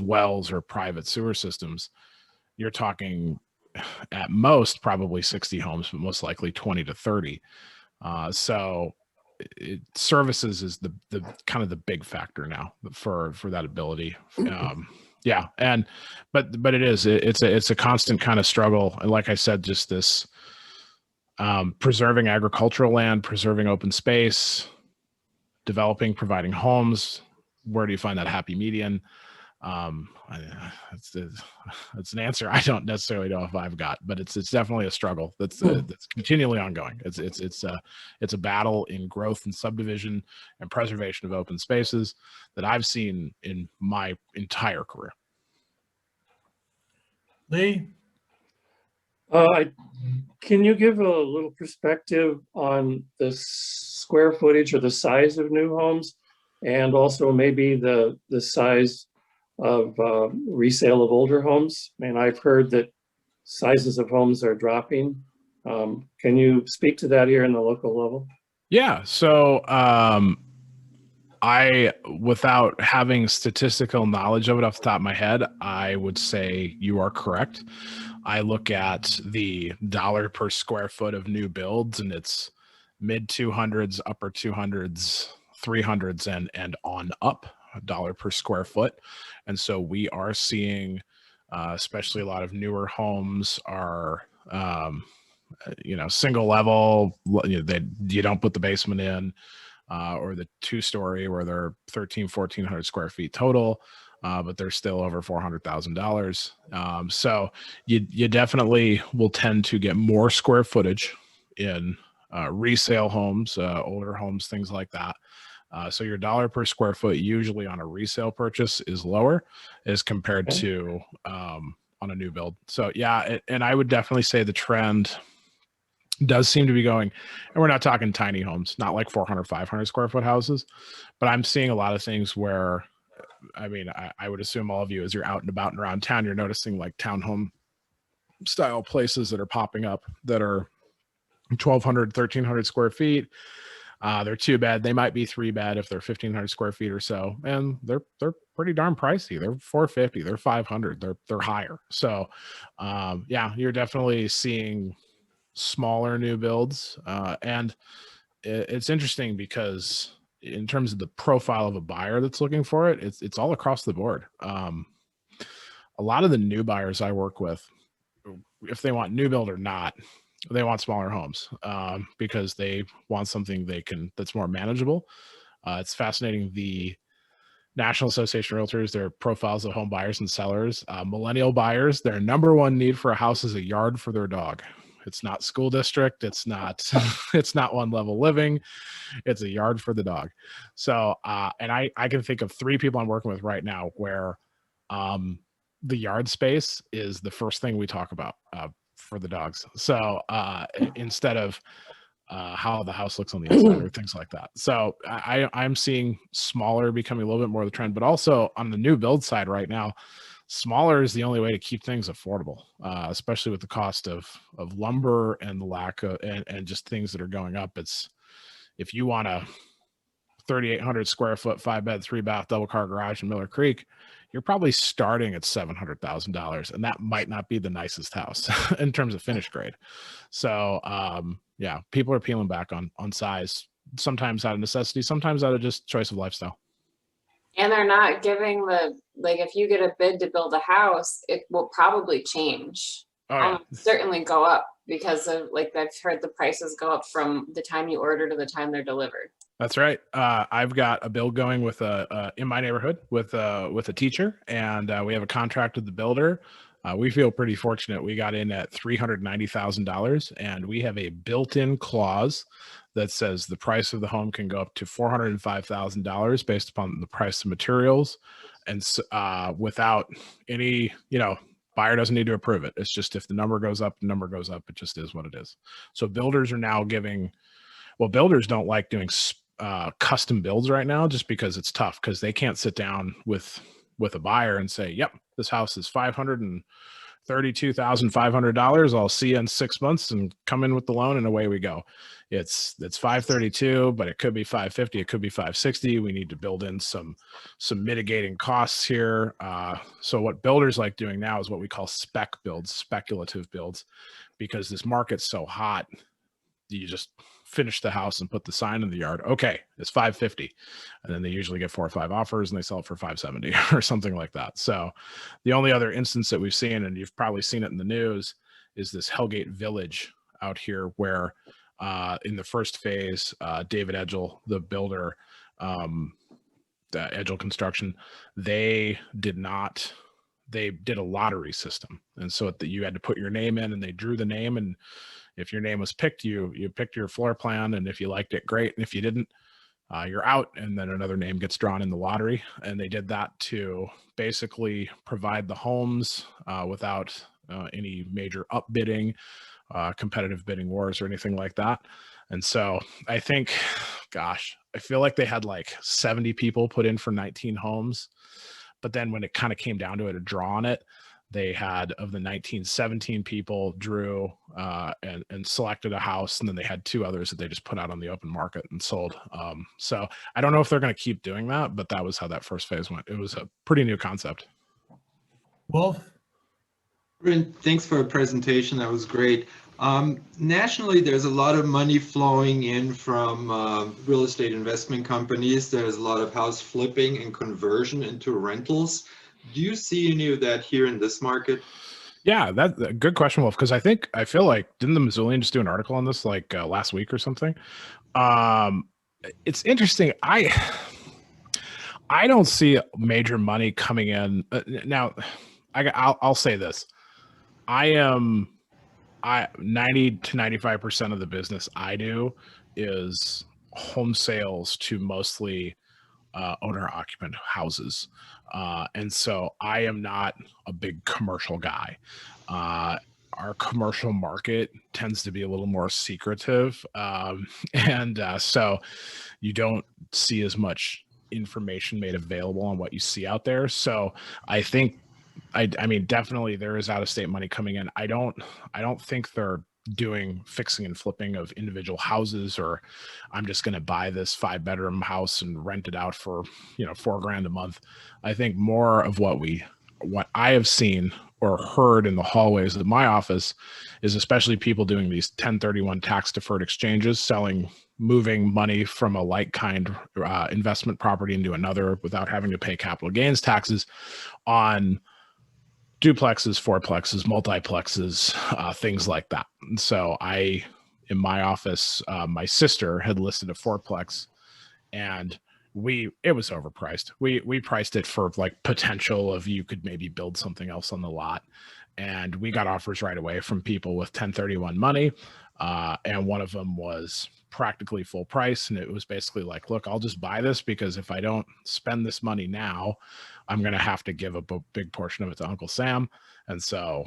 Speaker 3: wells or private sewer systems. You're talking at most probably 60 homes, but most likely 20 to 30. So services is the kind of the big factor now for that ability. Yeah, but it's a constant kind of struggle. And like I said, just this preserving agricultural land, preserving open space, developing, providing homes. Where do you find that happy median? It's an answer I don't necessarily know if I've got, but it's definitely a struggle that's continually ongoing. It's a battle in growth and subdivision and preservation of open spaces that I've seen in my entire career.
Speaker 1: Lee?
Speaker 8: Can you give a little perspective on the square footage or the size of new homes, and also maybe the size of resale of older homes? And I've heard that sizes of homes are dropping. Can you speak to that here in the local level?
Speaker 3: Yeah. So without having statistical knowledge of it off the top of my head, I would say you are correct. I look at the dollar per square foot of new builds, and it's mid 200s, upper 200s, 300s, and on up dollar per square foot. And so we are seeing, especially a lot of newer homes are, single level. You don't put the basement in, or the 2-story where they're 1,400 square feet total, but they're still over $400,000. So you definitely will tend to get more square footage in resale homes, older homes, things like that. So your dollar per square foot usually on a resale purchase is lower as compared to on a new build. So yeah, and I would definitely say the trend does seem to be going, and we're not talking tiny homes, not like 400, 500 square foot houses, but I'm seeing a lot of things where, I mean, I would assume all of you, as you're out and about and around town, you're noticing like townhome style places that are popping up that are 1,200, 1,300 square feet. They're 2-bed. They might be 3-bed if they're 1,500 square feet or so, and they're pretty darn pricey. They're $450, they're $500, they're higher. So, yeah, you're definitely seeing smaller new builds. And it's interesting because in terms of the profile of a buyer that's looking for it, it's all across the board. A lot of the new buyers I work with, if they want new build or not, they want smaller homes because they want something that's more manageable. It's fascinating. The National Association of Realtors, their profiles of home buyers and sellers, millennial buyers, their number one need for a house is a yard for their dog. It's not school district. It's not, it's not one level living. It's a yard for the dog. So, and I can think of 3 people I'm working with right now where the yard space is the first thing we talk about for the dogs. So instead of how the house looks on the inside or things like that. So I'm seeing smaller becoming a little bit more of the trend, but also on the new build side right now, smaller is the only way to keep things affordable, especially with the cost of lumber and the lack of, and just things that are going up. It's, if you want a 3,800 square foot, 5-bed, 3-bath, double car garage in Miller Creek, you're probably starting at $700,000, and that might not be the nicest house in terms of finish grade. So, yeah, people are peeling back on size, sometimes out of necessity, sometimes out of just choice of lifestyle.
Speaker 6: And they're not giving like, if you get a bid to build a house, it will probably change.
Speaker 3: Oh, yeah.
Speaker 6: Certainly go up because of, like, I've heard the prices go up from the time you order to the time they're delivered.
Speaker 3: That's right. I've got a build going with in my neighborhood with a teacher, and we have a contract with the builder. We feel pretty fortunate. We got in at $390,000, and we have a built-in clause that says the price of the home can go up to $405,000 based upon the price of materials, and without any, buyer doesn't need to approve it. It's just if the number goes up, the number goes up. It just is what it is. So builders are now builders don't like doing custom builds right now just because it's tough, because they can't sit down with a buyer and say, yep, this house is $532,500. I'll see you in 6 months, and come in with the loan, and away we go. It's 532, but it could be 550. It could be 560. We need to build in some mitigating costs here. So what builders like doing now is what we call spec builds, speculative builds, because this market's so hot. You just finish the house and put the sign in the yard. Okay, it's 550. And then they usually get 4 or 5 offers, and they sell it for 570 or something like that. So the only other instance that we've seen, and you've probably seen it in the news, is this Hellgate Village out here where in the first phase, David Edgel, the builder, Edgel Construction, they did a lottery system. And so you had to put your name in, and they drew the name, and if your name was picked, you picked your floor plan, and if you liked it, great. And if you didn't, you're out, and then another name gets drawn in the lottery. And they did that to basically provide the homes without any major upbidding, competitive bidding wars, or anything like that. And so I think, gosh, I feel like they had like 70 people put in for 19 homes. But then when it kind of came down to it, a draw on it, they had, of the 17 people drew and selected a house, and then they had 2 others that they just put out on the open market and sold. So I don't know if they're going to keep doing that, but that was how that first phase went. It was a pretty new concept.
Speaker 1: Wolf?
Speaker 9: Brint, thanks for a presentation. That was great. Nationally, there's a lot of money flowing in from real estate investment companies. There's a lot of house flipping and conversion into rentals. Do you see any of that here in this market?
Speaker 3: Yeah, that's a good question, Wolf, because I feel like, didn't the Missoulian just do an article on this like last week or something? It's interesting. I don't see major money coming in. Now, I'll say this. 90 to 95% of the business I do is home sales to mostly owner occupant houses. And so I am not a big commercial guy. Our commercial market tends to be a little more secretive. So you don't see as much information made available on what you see out there. So I think, I mean, definitely there is out-of-state money coming in. I don't think they're doing fixing and flipping of individual houses, or I'm just going to buy this 5-bedroom house and rent it out for $4,000 a month. I think more of what I have seen or heard in the hallways of my office is especially people doing these 1031 tax deferred exchanges, moving money from a like kind investment property into another without having to pay capital gains taxes on duplexes, fourplexes, multiplexes, things like that. And so in my office, my sister had listed a fourplex, and it was overpriced. We priced it for like potential of you could maybe build something else on the lot. And we got offers right away from people with 1031 money. And one of them was practically full price. And it was basically like, look, I'll just buy this because if I don't spend this money now, I'm going to have to give a big portion of it to Uncle Sam. And so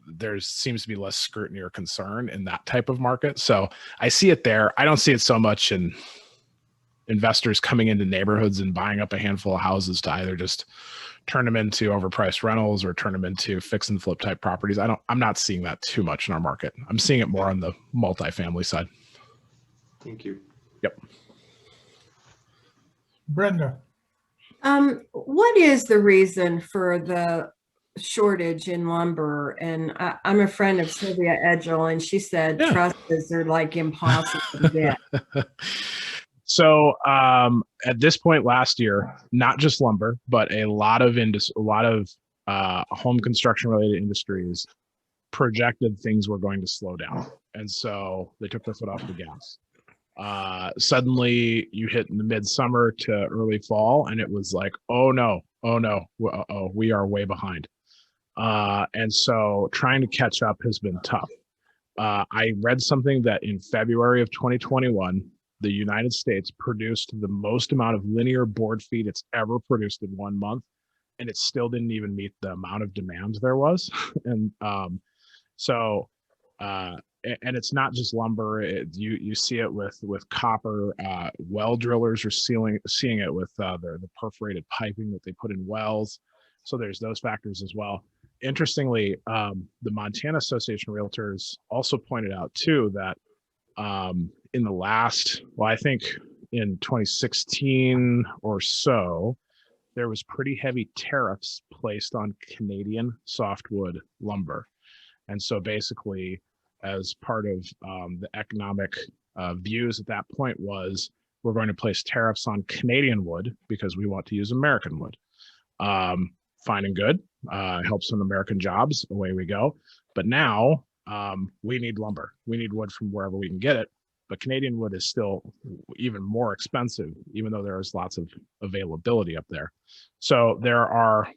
Speaker 3: there seems to be less scrutiny or concern in that type of market. So I see it there. I don't see it so much in investors coming into neighborhoods and buying up a handful of houses to either just turn them into overpriced rentals or turn them into fix and flip type properties. I'm not seeing that too much in our market. I'm seeing it more on the multifamily side.
Speaker 9: Thank you.
Speaker 3: Yep.
Speaker 1: Brenda,
Speaker 10: What is the reason for the shortage in lumber? And I'm a friend of Sylvia Edgell, and she said trusses are like impossible to get.
Speaker 3: So at this point last year, not just lumber, but a lot of home construction related industries projected things were going to slow down. And so they took their foot off the gas. Suddenly you hit in the midsummer to early fall, and it was like, oh no, we are way behind. And so trying to catch up has been tough. I read something that in February of 2021, the United States produced the most amount of linear board feet it's ever produced in 1 month, and it still didn't even meet the amount of demand there was. And and it's not just lumber. You see it with copper. Well drillers are seeing it with the perforated piping that they put in wells. So there's those factors as well. Interestingly, the Montana Association of Realtors also pointed out too that in the last, I think in 2016 or so, there was pretty heavy tariffs placed on Canadian softwood lumber. And so basically, as part of the economic views at that point was, we're going to place tariffs on Canadian wood because we want to use American wood. Fine and good, helps some American jobs, away we go. But now we need lumber. We need wood from wherever we can get it. But Canadian wood is still even more expensive, even though there is lots of availability up there. So there are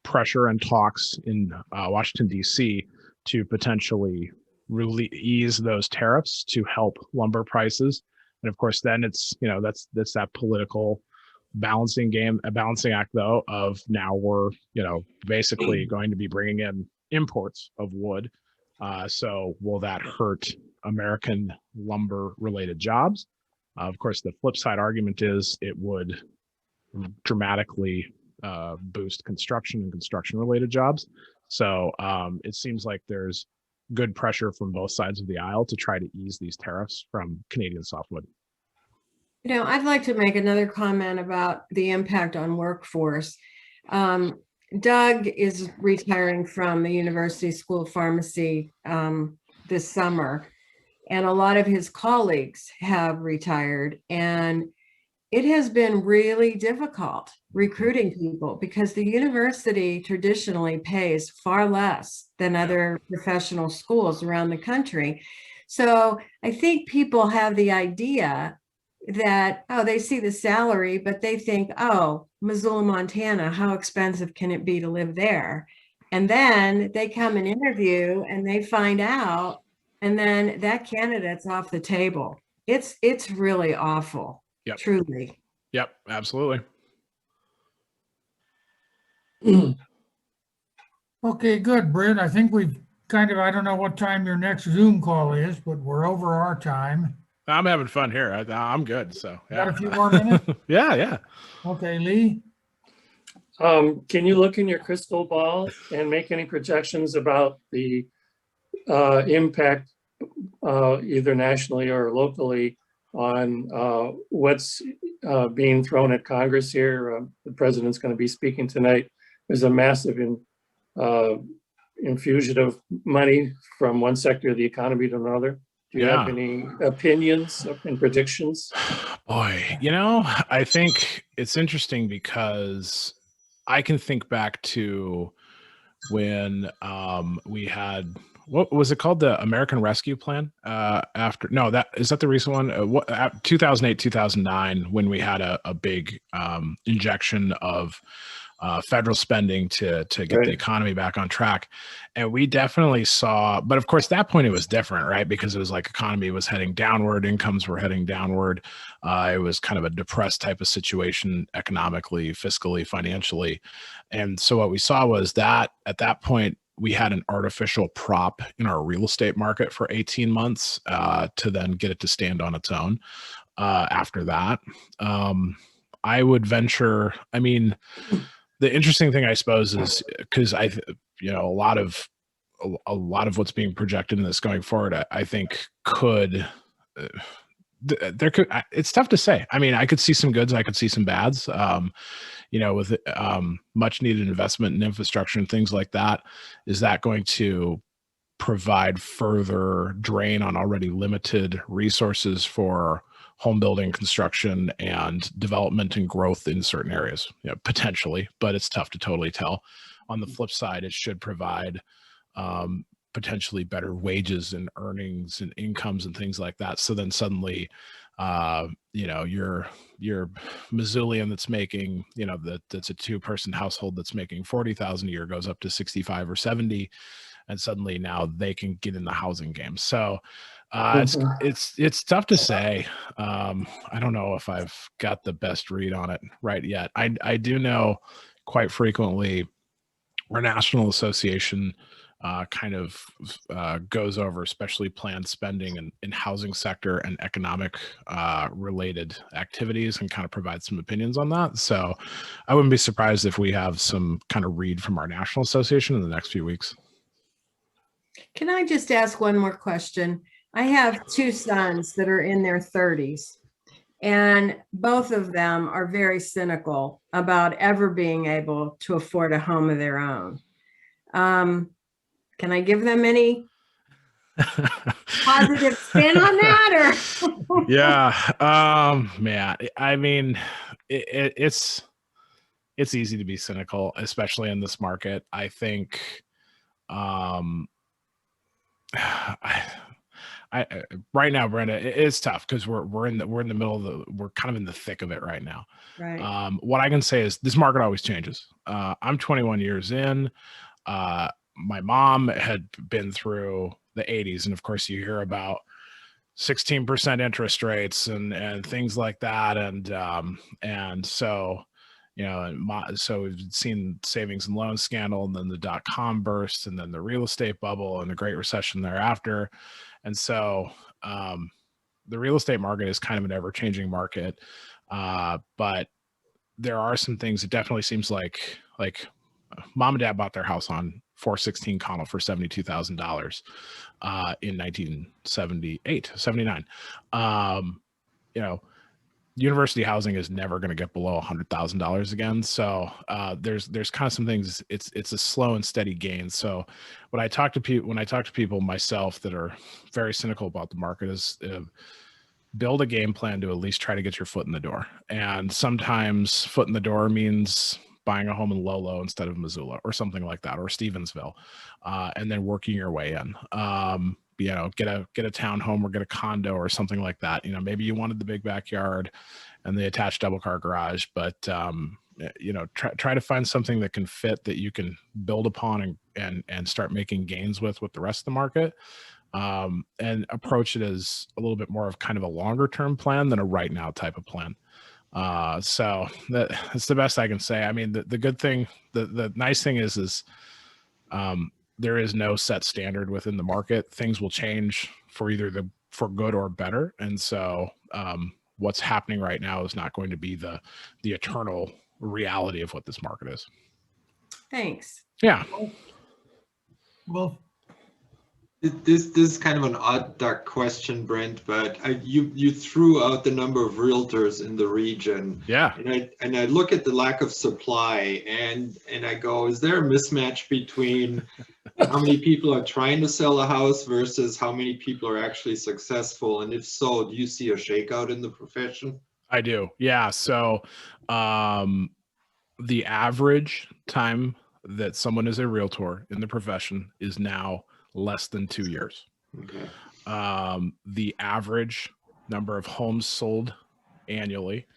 Speaker 3: pressure and talks in Washington, D.C. to potentially really ease those tariffs to help lumber prices. And of course, then it's, that's that political balancing game, a balancing act though, of now we're, basically going to be bringing in imports of wood. So will that hurt American lumber related jobs? Of course, the flip side argument is it would dramatically boost construction and construction related jobs. So it seems like there's good pressure from both sides of the aisle to try to ease these tariffs from Canadian softwood.
Speaker 10: I'd like to make another comment about the impact on workforce. Doug is retiring from the University School of Pharmacy this summer, and a lot of his colleagues have retired, and it has been really difficult recruiting people because the university traditionally pays far less than other professional schools around the country. So I think people have the idea that, they see the salary, but they think, Missoula, Montana, how expensive can it be to live there? And then they come and interview and they find out, and then that candidate's off the table. It's really awful.
Speaker 3: Yep.
Speaker 10: Truly.
Speaker 3: Yep, absolutely.
Speaker 1: okay, good, Brent. I think we've I don't know what time your next Zoom call is, but we're over our time.
Speaker 3: I'm having fun here. I'm good. So
Speaker 1: Got a few more minutes?
Speaker 3: yeah.
Speaker 1: Okay, Lee?
Speaker 8: Can you look in your crystal ball and make any projections about the impact, either nationally or locally, on what's being thrown at Congress here? The president's going to be speaking tonight. There's a massive infusion of money from one sector of the economy to another? Do you have
Speaker 3: Yeah.
Speaker 8: any opinions and predictions?
Speaker 3: Boy, I think it's interesting because I can think back to when we had, what was it called, the American Rescue Plan? After, no, that is that the recent one? 2008, 2009, when we had a big injection of federal spending to get the
Speaker 8: Right.
Speaker 3: economy back on track. And we definitely saw, but of course, that point it was different, right? Because it was like economy was heading downward, incomes were heading downward. It was kind of a depressed type of situation economically, fiscally, financially. And so what we saw was that at that point, we had an artificial prop in our real estate market for 18 months to then get it to stand on its own after that. I would venture, I mean, the interesting thing, I suppose, is because a lot of what's being projected in this going forward, I think could there could, it's tough to say. I mean, I could see some goods, I could see some bads. With much needed investment in infrastructure and things like that, is that going to provide further drain on already limited resources for home building, construction, and development and growth in certain areas? Potentially, but it's tough to totally tell. On the flip side, it should provide potentially better wages and earnings and incomes and things like that. So then suddenly, your Missoulian that's making, that's a two-person household that's making 40,000 a year goes up to 65 or 70, and suddenly now they can get in the housing game. So it's tough to say. I don't know if I've got the best read on it right yet. I do know quite frequently our national association kind of goes over especially planned spending in housing sector and economic related activities, and kind of provides some opinions on that. So I wouldn't be surprised if we have some kind of read from our national association in the next few weeks.
Speaker 10: Can I just ask one more question? I have two sons that are in their 30s, and both of them are very cynical about ever being able to afford a home of their own. Can I give them any positive spin on that? Or
Speaker 3: Yeah, man. I mean, it's easy to be cynical, especially in this market. I think, I right now, Brenda, it's tough because we're in the middle of we're kind of in the thick of it right now.
Speaker 10: right.
Speaker 3: What I can say is this market always changes. I'm 21 years in. My mom had been through the 80s, and of course you hear about 16% interest rates and things like that, and so so we've seen savings and loan scandal, and then the dot-com burst, and then the real estate bubble, and the Great Recession thereafter. And so the real estate market is kind of an ever-changing market, but there are some things. It definitely seems like mom and dad bought their house on 416 Connell for $72,000 in 1978, 79. University housing is never going to get below $100,000 again. So there's kind of some things. It's a slow and steady gain. So when I talk to people myself that are very cynical about the market, is build a game plan to at least try to get your foot in the door. And sometimes foot in the door means buying a home in Lolo instead of Missoula or something like that, or Stevensville, and then working your way in. Get a townhome or get a condo or something like that. Maybe you wanted the big backyard and the attached double car garage, but try to find something that can fit, that you can build upon and start making gains with the rest of the market. And approach it as a little bit more of kind of a longer term plan than a right now type of plan. So that's the best I can say. I mean, the good thing, the nice thing is there is no set standard within the market. Things will change for for good or better. And so what's happening right now is not going to be the eternal reality of what this market is.
Speaker 10: Thanks.
Speaker 3: Yeah.
Speaker 1: Well,
Speaker 9: This is kind of an odd duck question, Brent, but you threw out the number of realtors in the region.
Speaker 3: Yeah.
Speaker 9: And I look at the lack of supply and I go, is there a mismatch between how many people are trying to sell a house versus how many people are actually successful? And if so, do you see a shakeout in the profession?
Speaker 3: I do. Yeah. So the average time that someone is a realtor in the profession is now less than 2 years.
Speaker 9: Okay.
Speaker 3: The average number of homes sold annually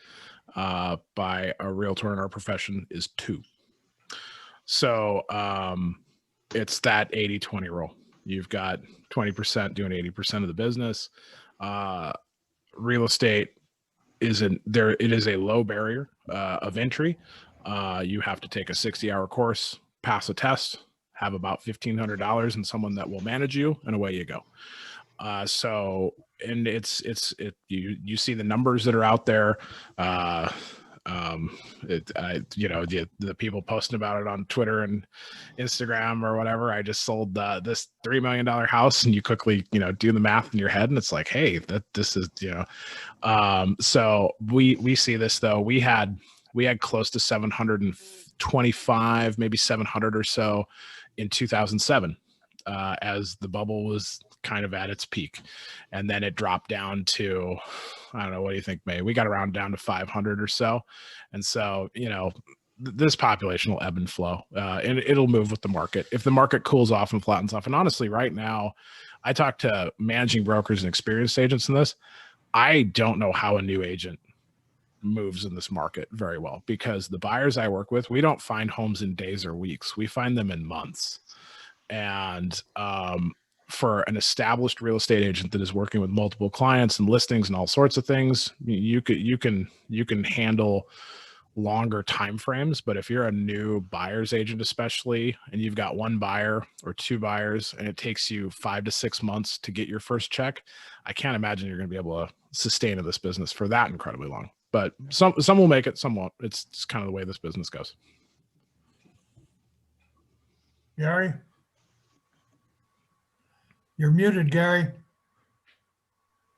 Speaker 3: by a realtor in our profession is 2. So it's that 80-20 rule. You've got 20% doing 80% of the business. Real estate isn't there. It is a low barrier of entry. You have to take a 60-hour course, pass a test, have about $1,500 and someone that will manage you, and away you go. So, and you see the numbers that are out there. The people posting about it on Twitter and Instagram or whatever. I just sold this $3 million house, and you quickly, do the math in your head, and it's like, hey, this is, so we see this though. We had close to 725, maybe 700 or so in 2007, as the bubble was kind of at its peak. And then it dropped down to, I don't know, what do you think, May? We got around down to 500 or so. And so, this population will ebb and flow, and it'll move with the market. If the market cools off and flattens off, and honestly, right now, I talk to managing brokers and experienced agents in this. I don't know how a new agent moves in this market very well, because the buyers I work with, we don't find homes in days or weeks. We find them in months. And for an established real estate agent that is working with multiple clients and listings and all sorts of things, you can handle longer time frames. But if you're a new buyer's agent, especially, and you've got one buyer or two buyers, and it takes you 5 to 6 months to get your first check, I can't imagine you're going to be able to sustain in this business for that incredibly long. But some will make it, some won't. It's just kind of the way this business goes.
Speaker 1: Gary? You're muted, Gary.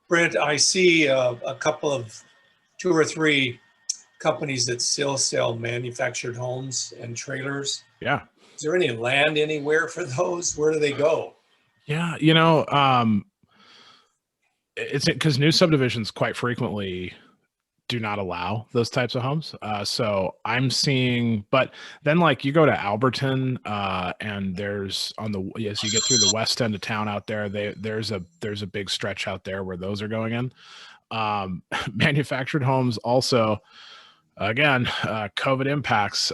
Speaker 4: Brent, I see a couple of 2 or 3 companies that still sell manufactured homes and trailers.
Speaker 3: Yeah.
Speaker 4: Is there any land anywhere for those? Where do they go?
Speaker 3: Yeah. It's because new subdivisions quite frequently do not allow those types of homes. So I'm seeing, but then like you go to Alberton, and there's as you get through the west end of town out there, there's a big stretch out there where those are going in. Manufactured homes also, again, COVID impacts.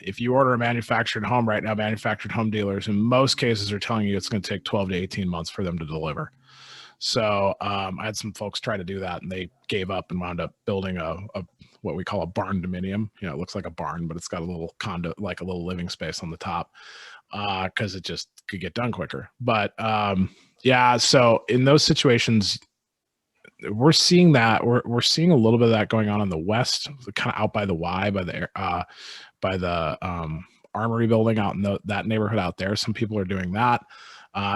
Speaker 3: If you order a manufactured home right now, manufactured home dealers in most cases are telling you it's going to take 12 to 18 months for them to deliver. So I had some folks try to do that, and they gave up and wound up building a what we call a barn dominium. It looks like a barn, but it's got a little condo, like a little living space on the top, because it just could get done quicker. But yeah, so in those situations, we're seeing that we're seeing a little bit of that going on in the west, kind of out by the Y, by the Armory building out in that neighborhood out there. Some people are doing that.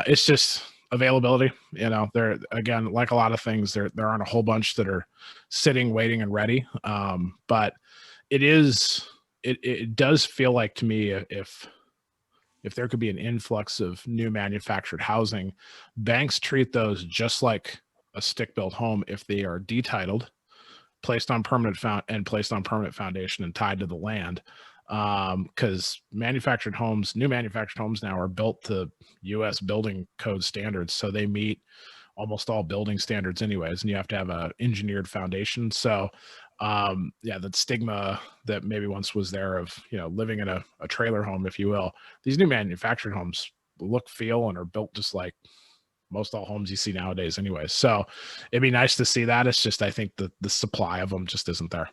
Speaker 3: It's just availability. There again, like a lot of things, there aren't a whole bunch that are sitting, waiting, and ready. But it does feel like to me, if there could be an influx of new manufactured housing, banks treat those just like a stick-built home if they are detitled, placed on permanent foundation and tied to the land. Because new manufactured homes now are built to U.S. building code standards, so they meet almost all building standards anyways, and you have to have a engineered foundation. So that stigma that maybe once was there of living in a trailer home, if you will, these new manufactured homes look, feel, and are built just like most all homes you see nowadays anyways. So it'd be nice to see that. It's just, I think the supply of them just isn't there.